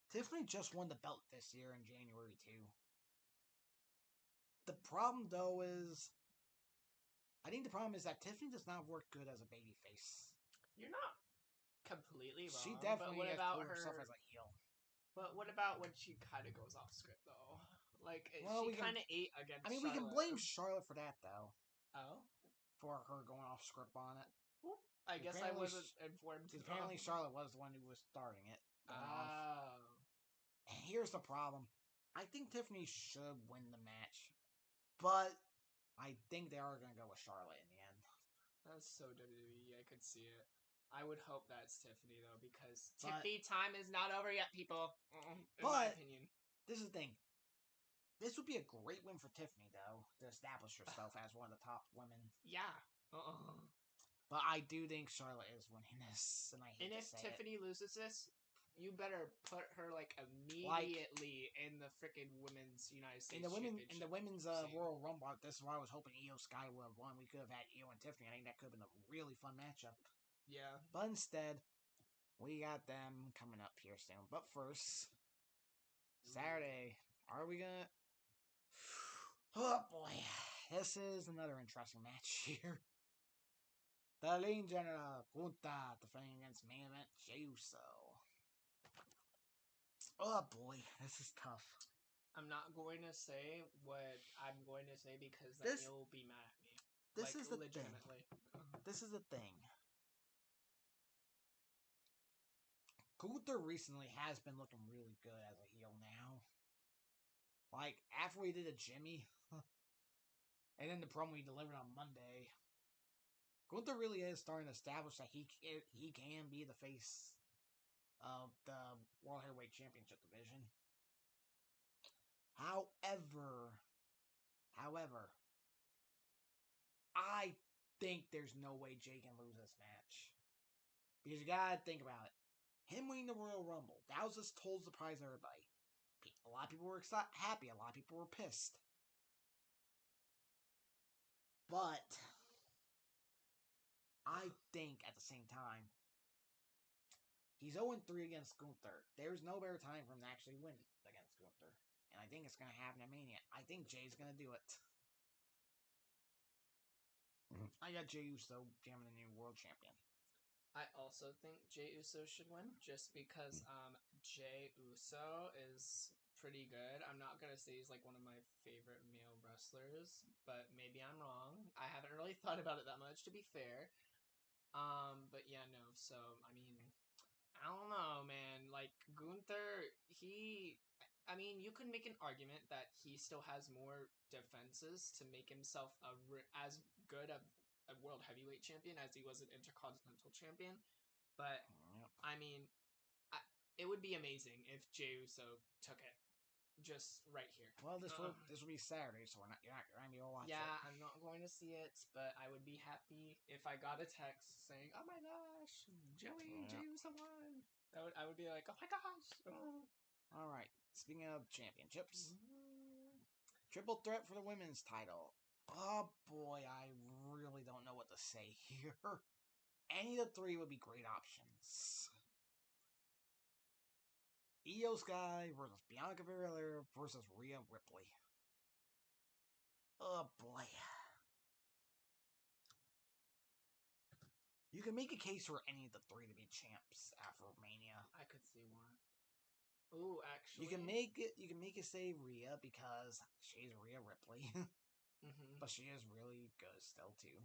A: Tiffany just won the belt this year in January too. The problem though is... I think the problem is that Tiffany does not work good as a babyface.
B: You're not completely wrong.
A: She definitely
B: has
A: proved herself as a heel.
B: But what about when she kind of goes off script though? Like,
A: well,
B: she kind of ate against
A: Charlotte. We can blame Charlotte for that though.
B: Oh?
A: For her going off script on it.
B: Well, I guess I wasn't informed.
A: Apparently Charlotte was the one who was starting it.
B: Oh.
A: And here's the problem. I think Tiffany should win the match. But I think they are going to go with Charlotte in the end.
B: That's so WWE. I could see it. I would hope that's Tiffany, though, because Tiffany time is not over yet, people. In my opinion.
A: This is the thing. This would be a great win for Tiffany, though, to establish herself as one of the top women.
B: Yeah.
A: But I do think Charlotte is winning this, and I hate
B: And
A: to
B: if
A: say
B: Tiffany loses this, you better put her like immediately in the freaking women's United States Championship.
A: In the women's
B: scene.
A: Royal Rumble. This is why I was hoping Io Sky would have won. We could have had Io and Tiffany. I think that could have been a really fun matchup.
B: Yeah.
A: But instead, we got them coming up here soon. But first, Saturday, are we gonna? Oh boy, this is another interesting match here. The Lean General Kunta defending against main event Jey Uso. Oh boy, this is tough.
B: I'm not going to say what I'm going to say because then you'll be mad at me.
A: This
B: like,
A: is the
B: legitimately.
A: thing. This is the thing. Gunther recently has been looking really good as a heel now. Like, after we did a Jimmy, and then the promo he delivered on Monday, Gunther really is starting to establish that he can be the face of the World Heavyweight Championship division. However, I think there's no way Jay can lose this match. Because you gotta think about it. Him winning the Royal Rumble, that was just total surprise to everybody. A lot of people were happy, a lot of people were pissed. But I think at the same time, he's 0-3 against Gunther. There's no better time for him to actually win against Gunther. And I think it's going to happen at Mania. I think Jay's going to do it. I got Jey Uso becoming the new world champion.
B: I also think Jey Uso should win just because Jey Uso is pretty good. I'm not gonna say he's like one of my favorite male wrestlers, but maybe I'm wrong. I haven't really thought about it that much, to be fair. But yeah, no. So I mean, I don't know, man. Like Gunther, I mean, you could make an argument that he still has more defenses to make himself as good a world heavyweight champion as he was an intercontinental champion. But
A: Yep.
B: I mean, it would be amazing if Jey Uso took it just right here.
A: Well, this will be Saturday, so you're not going to be able to watch it.
B: Yeah, I'm not going to see it, but I would be happy if I got a text saying, "Oh my gosh, Jey Uso won." I would be like, "Oh my gosh!"
A: All right. Speaking of championships, triple threat for the women's title. Oh boy, I really don't know what to say here. Any of the three would be great options. Io Sky versus Bianca Belair versus Rhea Ripley. Oh boy. You can make a case for any of the three to be champs after Mania.
B: I could see one. Ooh, actually,
A: You can make it say Rhea because she's Rhea Ripley, but she is really good still too.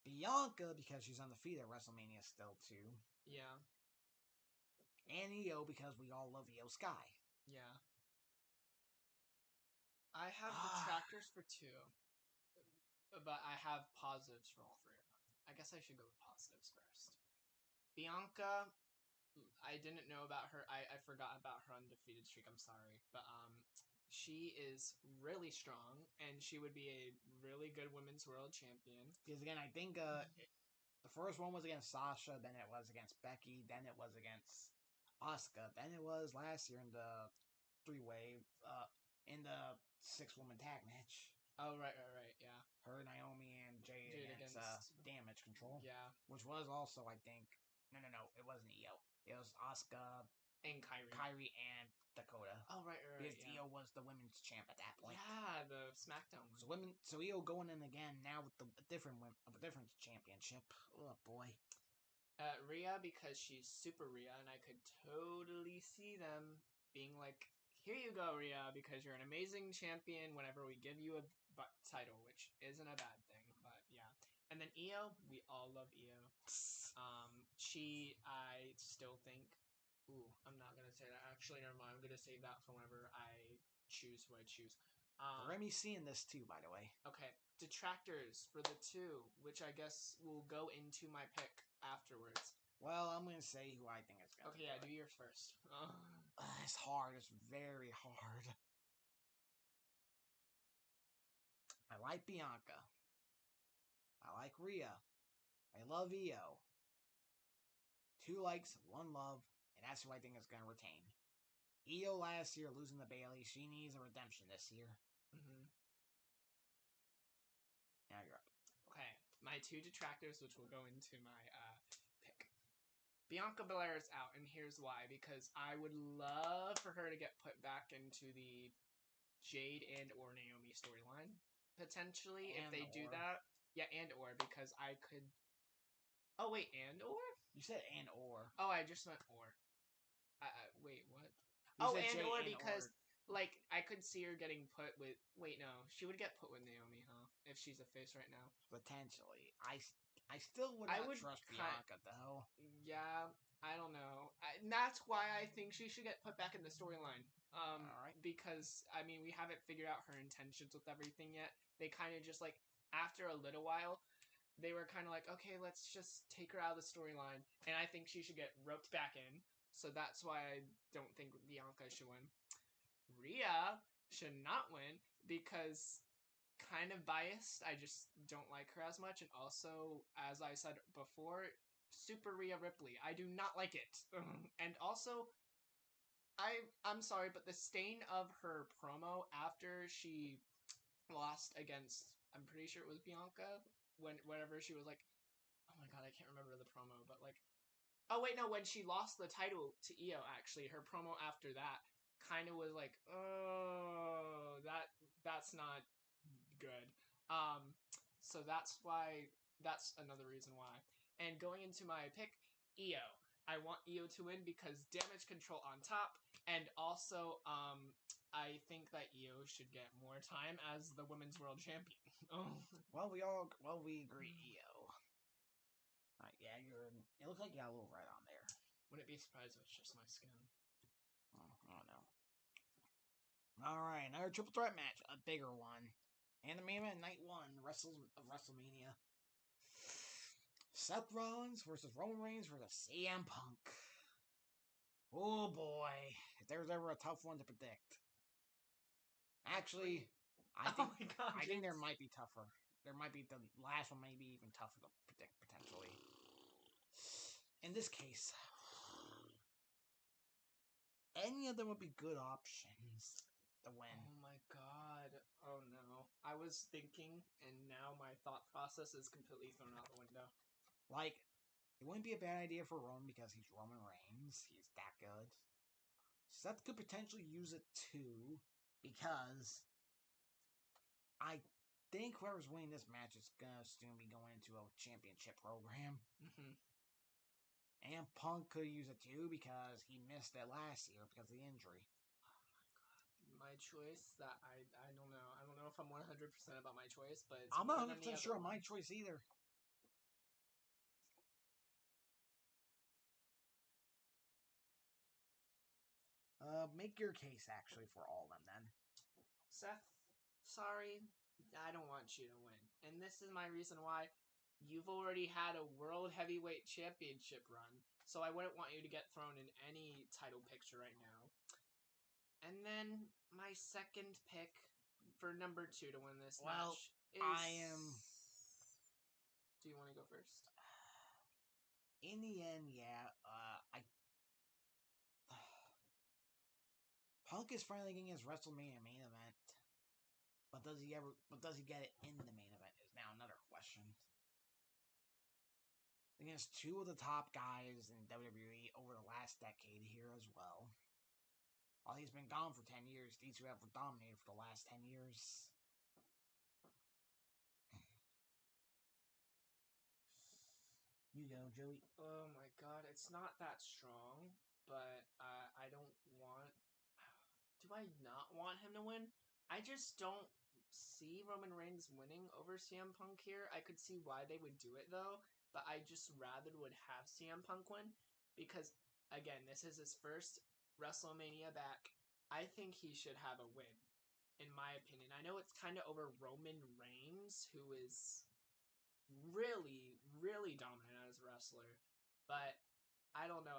A: Bianca because she's undefeated at WrestleMania still too.
B: Yeah.
A: And Io because we all love Io Sky.
B: Yeah. I have detractors for two, but I have positives for all three of them. I guess I should go with positives first. Bianca, I didn't know about her. I forgot about her undefeated streak. I'm sorry, but she is really strong, and she would be a really good women's world champion.
A: Because again, I think the first one was against Sasha, then it was against Becky, then it was against Asuka, then it was last year in the three-way, in the six-woman tag match.
B: Oh, right, yeah.
A: Her, Naomi, and Jade against Damage Control.
B: Yeah.
A: Which was also, I think, no, it wasn't Io. It was Asuka
B: and
A: Kyrie and Dakota.
B: Oh, right,
A: because
B: yeah.
A: Io was the women's champ at that point.
B: Yeah, the Smackdown.
A: So Io going in again now with a different championship. Oh boy.
B: Rhea because she's super Rhea, and I could totally see them being like, "Here you go, Rhea, because you're an amazing champion. Whenever we give you a title, which isn't a bad thing, but yeah." And then Io, we all love Io. I still think. Ooh, I'm not gonna say that. Actually, never mind. I'm gonna save that for whenever I choose who I choose.
A: Remy's seeing this too, by the way.
B: Okay, detractors for the two, which I guess will go into my pick afterwards.
A: Well, I'm going to say who I think is going to
B: Okay, yeah, do yours first.
A: It's hard. It's very hard. I like Bianca. I like Rhea. I love Io. 2 likes, 1 love, and that's who I think is going to retain. Io last year losing to Bayley. She needs a redemption this year.
B: Mm-hmm.
A: Now you're up.
B: Okay, my 2 detractors, which will go into my pick. Bianca Belair is out, and here's why. Because I would love for her to get put back into the Jade and or Naomi storyline, potentially, if they do that. Yeah, and or, because I could... Oh, wait, and or?
A: You said and or.
B: Oh, I just meant or. Wait, what?
A: You
B: Oh,
A: said
B: and
A: Jade
B: or
A: and
B: because,
A: or.
B: like, I could see her getting put with... Wait, no. She would get put with Naomi, huh? If she's a face right now.
A: Potentially. I still would
B: I
A: not
B: would
A: trust Bianca, though.
B: Yeah, I don't know. And that's why I think she should get put back in the storyline.
A: Alright.
B: Because, I mean, we haven't figured out her intentions with everything yet. They kind of just, like, after a little while, they were kind of like, okay, let's just take her out of the storyline. And I think she should get roped back in. So that's why I don't think Bianca should win. Rhea should not win because kind of biased. I just don't like her as much. And also, as I said before, Super Rhea Ripley. I do not like it. And also, I'm sorry, but the stain of her promo after she lost against, I'm pretty sure it was Bianca, whenever she was like, oh my god, I can't remember the promo, but like, oh wait, no, when she lost the title to Io, actually, her promo after that kind of was like, oh, that's not good. Um, so that's another reason why. And going into my pick, Io. I want Io to win because damage control on top, and also I think that Io should get more time as the women's world champion. Oh.
A: We agree, Io. Alright, yeah, it looks like you got a little red on there.
B: Wouldn't be surprised if it's just my skin.
A: Oh no. Alright, another triple threat match, a bigger one. And the main event, night 1 of Wrestlemania. Seth Rollins versus Roman Reigns versus CM Punk. Oh boy, if there's ever a tough one to predict. Actually, I think there might be tougher. There might be the last one, maybe even tougher to predict potentially. In this case, any of them would be good options to win.
B: Oh my god. Oh no. I was thinking, and now my thought process is completely thrown out the window.
A: Like, it wouldn't be a bad idea for Roman because he's Roman Reigns. He's that good. Seth could potentially use it too because I think whoever's winning this match is gonna soon be going into a championship program.
B: Mm-hmm.
A: And Punk could use it too because he missed it last year because of the injury.
B: My choice that I don't know. I don't know if I'm 100% about my choice, but it's
A: I'm not
B: more than
A: 100%
B: the
A: sure
B: other
A: on my
B: one.
A: choice either. Make your case actually for all of them then.
B: Seth, sorry, I don't want you to win. And this is my reason why. You've already had a World Heavyweight Championship run, so I wouldn't want you to get thrown in any title picture right now. And then my second pick for number 2 to win this match is...
A: I am...
B: Do you want to go first?
A: In the end, yeah, Punk is finally getting his WrestleMania main event. But does he get it in the main event is now another question. Against 2 of the top guys in WWE over the last decade here as well. While he's been gone for 10 years, these 2 have dominated for the last 10 years. You go, Joey.
B: Oh my god, it's not that strong, but I don't want... Do I not want him to win? I just don't see Roman Reigns winning over CM Punk here. I could see why they would do it though, but I just rather would have CM Punk win because, again, this is his first WrestleMania back. I think he should have a win, in my opinion. I know it's kind of over Roman Reigns, who is really, really dominant as a wrestler, but I don't know.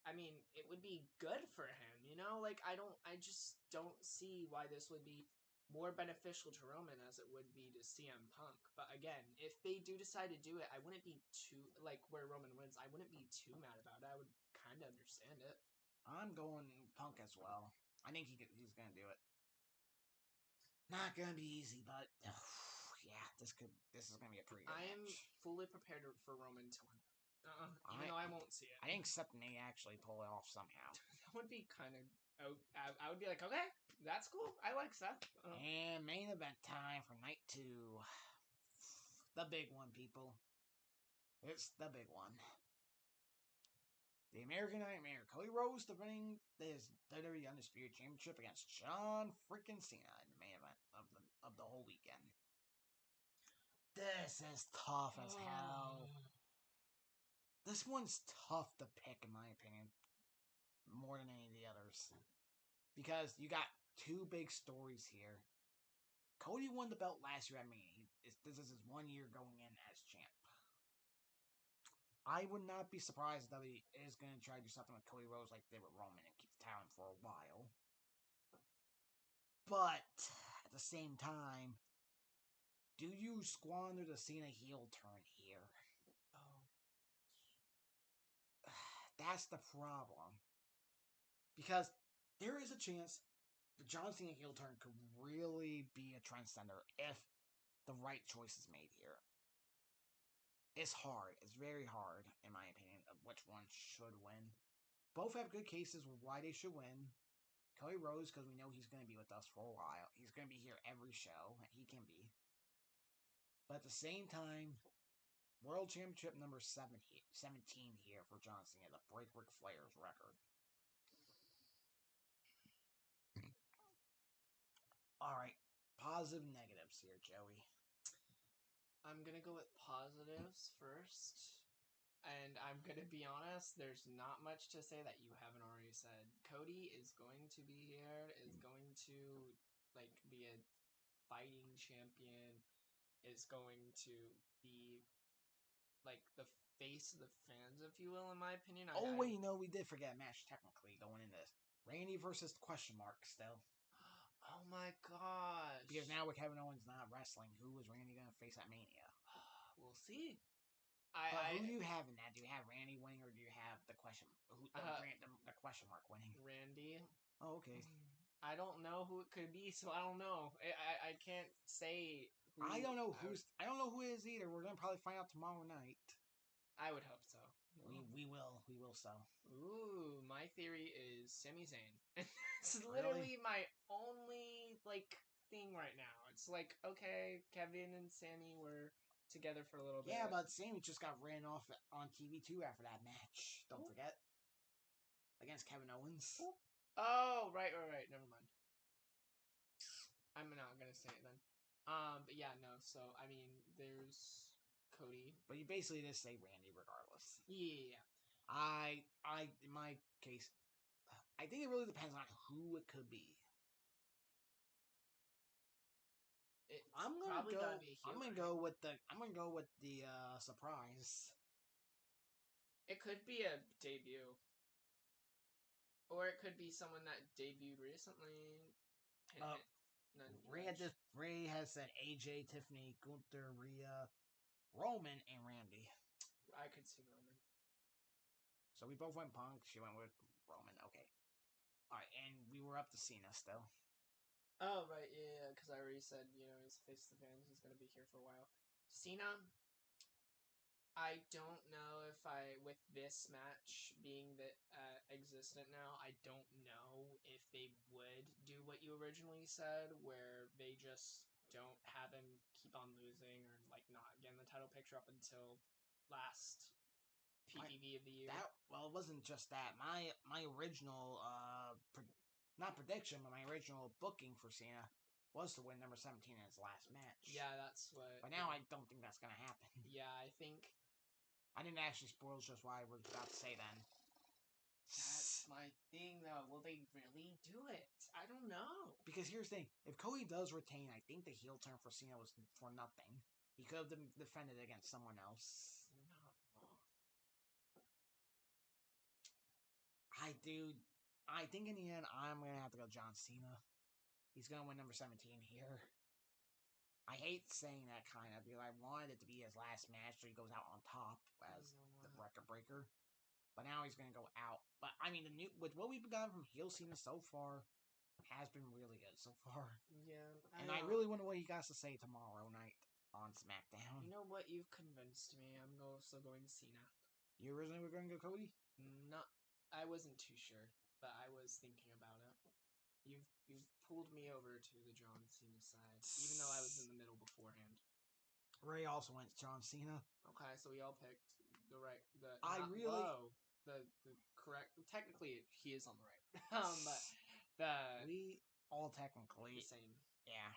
B: I mean, it would be good for him, you know? Like, I just don't see why this would be more beneficial to Roman as it would be to CM Punk. But again, if they do decide to do it, I wouldn't be too, like, where Roman wins, I wouldn't be too mad about it. I would kind of understand it.
A: I'm going Punk as well. I think he's going to do it. Not going to be easy, but yeah, this is going to be a pretty good
B: I am
A: match.
B: fully prepared for Roman to win. Even though I won't see it.
A: I think something they actually pull it off somehow.
B: That would be kind of. I would be like, okay, that's cool. I like Seth.
A: And main event time for night 2. The big one, people. It's the big one. The American Nightmare, Cody Rhodes defending his WWE Undisputed Championship against John freaking Cena in the main event of the whole weekend. This is tough as hell. This one's tough to pick, in my opinion, more than any of the others. Because you got two big stories here. Cody won the belt last year at Mania. This is his 1 year going in as champ. I would not be surprised if WWE is going to try to do something with Cody Rhodes like they did with Roman and keep the talent for a while. But at the same time, do you squander the Cena heel turn here?
B: Oh.
A: That's the problem. Because there is a chance the John Cena heel turn could really be a trendsetter if the right choice is made here. It's hard. It's very hard, in my opinion, of which one should win. Both have good cases with why they should win. Cody Rhodes, because we know he's going to be with us for a while. He's going to be here every show. He can be. But at the same time, World Championship number 17 here for John Cena to break Ric Flair's record. Alright, positive negatives here, Joey.
B: I'm gonna go with positives first. And I'm gonna be honest, there's not much to say that you haven't already said. Cody is going to be here, is going to be a fighting champion, is going to be like the face of the fans, if you will, in my opinion.
A: Wait, no, we did forget a match technically going into this. Randy versus question mark still.
B: Oh my gosh.
A: Because now with Kevin Owens not wrestling, who is Randy going to face at Mania?
B: We'll see.
A: But who do you have in that? Do you have Randy winning, or do you have the question mark winning?
B: Randy.
A: Oh, okay.
B: I don't know who it could be, so I don't know. I can't say who.
A: I don't know who it is either. We're gonna probably find out tomorrow night.
B: I would hope so.
A: We will so.
B: Ooh, my theory is Sami Zayn. It's literally my only thing right now. It's like, okay, Kevin and Sami were together for a little bit.
A: Yeah, but Sami just got ran off on TV too after that match. Don't forget. Against Kevin Owens.
B: Oh, right. Never mind. I'm not gonna say it then. But yeah, no. So I mean, there's Cody.
A: But you basically just say Randy regardless.
B: Yeah.
A: In my case, I think it really depends on who it could be. I'm gonna go with the surprise.
B: It could be a debut. Or it could be someone that debuted recently.
A: Ray has said AJ, Tiffany, Gunther, Rhea, Roman, and Randy.
B: I could see Roman.
A: So we both went Punk. She went with Roman. Okay. Alright, and we were up to Cena still.
B: Oh, right, yeah, because I already said, he's face the fans. He's going to be here for a while. Cena, I don't know if with this match being existent now, I don't know if they would do what you originally said, where they just don't have him keep on losing or, not getting the title picture up until last PPV of the year.
A: It wasn't just that. My original, not prediction, but my original booking for Cena was to win number 17 in his last match.
B: Yeah, that's what...
A: But now I don't think that's going to happen.
B: Yeah, I think...
A: I didn't actually spoil just what I was about to say then.
B: That's my thing, though. Will they really do it? I don't know.
A: Because here's the thing. If Cody does retain, I think the heel turn for Cena was for nothing. He could have defended against someone else.
B: You're not wrong.
A: dude, I think in the end, I'm going to have to go John Cena. He's going to win number 17 here. I hate saying that kind of, because I wanted it to be his last match so he goes out on top as the record breaker. But now he's going to go out. But, I mean, with what we've gotten from heel Cena so far, has been really good so far.
B: Yeah.
A: I really wonder what he got to say tomorrow night on Smackdown.
B: You know what? You've convinced me. I'm also going Cena.
A: You originally were going to go Cody?
B: Not. I wasn't too sure, but I was thinking about it. You've pulled me over to the John Cena side, even though I was in the middle beforehand.
A: Ray also went John Cena.
B: Okay, so we all picked the right. The correct. Technically, he is on the right. But
A: we all technically
B: the same.
A: Yeah.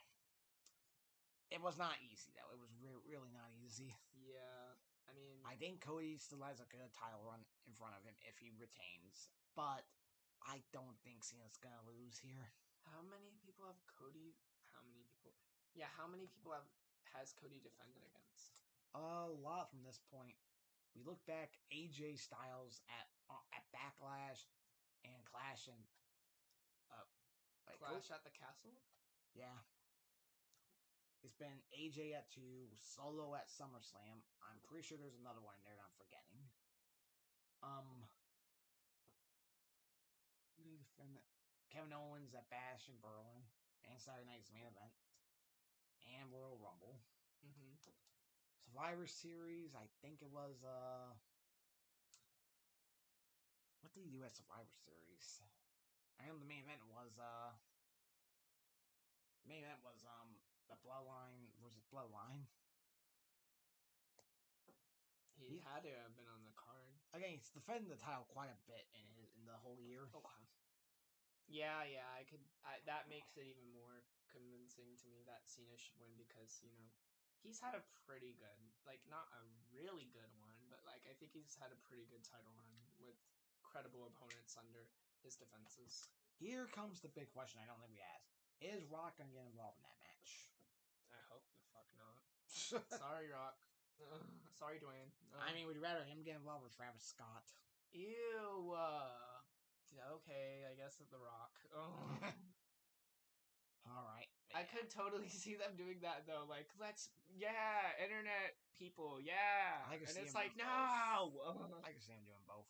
A: It was not easy though. It was really not easy.
B: Yeah, I mean,
A: I think Cody still has a good title run in front of him if he retains, but I don't think Cena's gonna lose here.
B: How many people have Cody? How many people? Yeah, how many people has Cody defended against?
A: A lot from this point. We look back, AJ Styles at Backlash and Clash and
B: Clash at the Castle.
A: Yeah. It's been AJ at 2, Solo at SummerSlam. I'm pretty sure there's another one there that I'm forgetting. Who did he defend that? Kevin Owens at Bash in Berlin, and Saturday Night's Main Event, and Royal Rumble.
B: Mm-hmm.
A: Survivor Series, I think it was, what did he do at Survivor Series? I know the main event was, the Bloodline versus Bloodline.
B: He had to have been on the card.
A: Again, he's defending the title quite a bit in the whole year.
B: Okay. Yeah, that makes it even more convincing to me that Cena should win because, he's had a pretty good, not a really good one, but, I think he's had a pretty good title run with credible opponents under his defenses.
A: Here comes the big question I don't think we asked. Is Rock going to get involved in that match?
B: I hope the fuck not. Sorry, Rock. Sorry, Dwayne.
A: I mean, would you rather him get involved with Travis Scott?
B: Ew. Okay, I guess it's The Rock. Oh.
A: Alright.
B: Yeah. I could totally see them doing that, though. Internet people, yeah. And it's like, no!
A: I can see him doing both.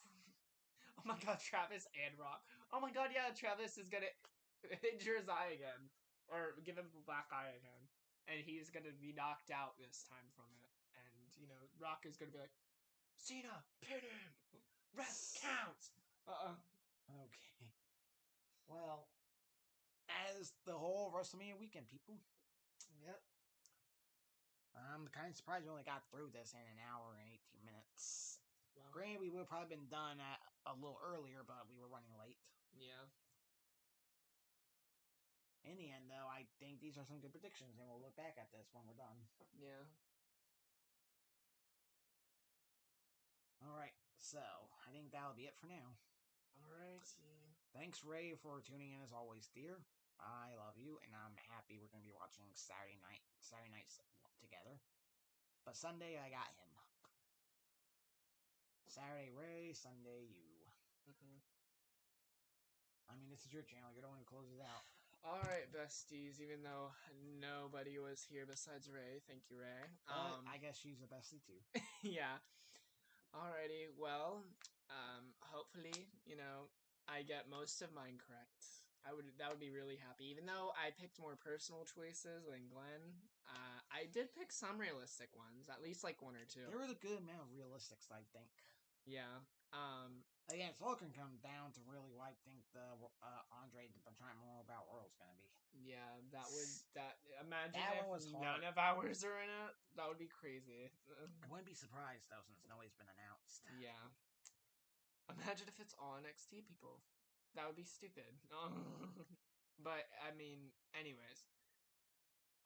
B: Oh my god, Travis and Rock. Oh my god, yeah, Travis is gonna injure his eye again. Or give him a black eye again. And he's gonna be knocked out this time from it. And, Rock is gonna be like, Cena, pin him! Ref counts!
A: Okay. Well, as the whole Wrestlemania weekend, people.
B: Yep.
A: I'm kind of surprised we only got through this in an hour and 18 minutes.
B: Well,
A: granted, we would have probably been done a little earlier, but we were running late.
B: Yeah.
A: In the end, though, I think these are some good predictions, and we'll look back at this when we're done.
B: Yeah.
A: Alright, so I think that'll be it for now.
B: Alright.
A: Thanks, Ray, for tuning in as always, dear. I love you, and I'm happy we're going to be watching Saturday nights together. But Sunday, I got him. Saturday, Ray, Sunday, you.
B: Mm-hmm.
A: I mean, this is your channel. You're the one who closes it out.
B: Alright, besties, even though nobody was here besides Ray. Thank you, Ray.
A: I guess she's the bestie, too.
B: Yeah. Alrighty, well, hopefully, I get most of mine correct. That would be really happy. Even though I picked more personal choices than Glenn, I did pick some realistic ones, at least one or two.
A: There was a good amount of realistics, I think.
B: Yeah.
A: Again, it's all gonna come down to really what I think the Andre the Giant Memorial Battle Royal is gonna be.
B: Yeah, imagine if none of ours are in it. That would be crazy.
A: I wouldn't be surprised though, since nobody's been announced.
B: Yeah. Imagine if it's all NXT people. That would be stupid. But I mean, anyways.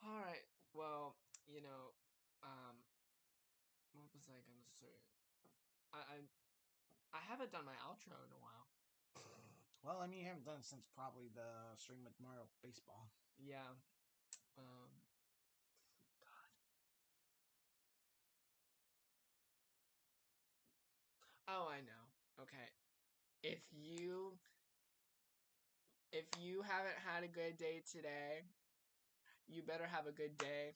B: All right. Well, what was I gonna say? I haven't done my outro in a while.
A: Well, I mean, you haven't done it since probably the stream with Mario Baseball.
B: Yeah. God. Oh, I know. Okay. if you haven't had a good day today, you better have a good day,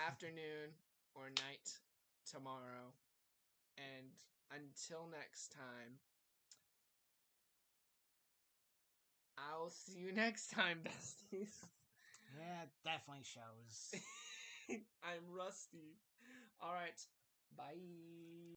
B: afternoon, or night tomorrow. And until next time, I'll see you next time, besties.
A: Yeah, it definitely shows.
B: I'm rusty. All right. Bye.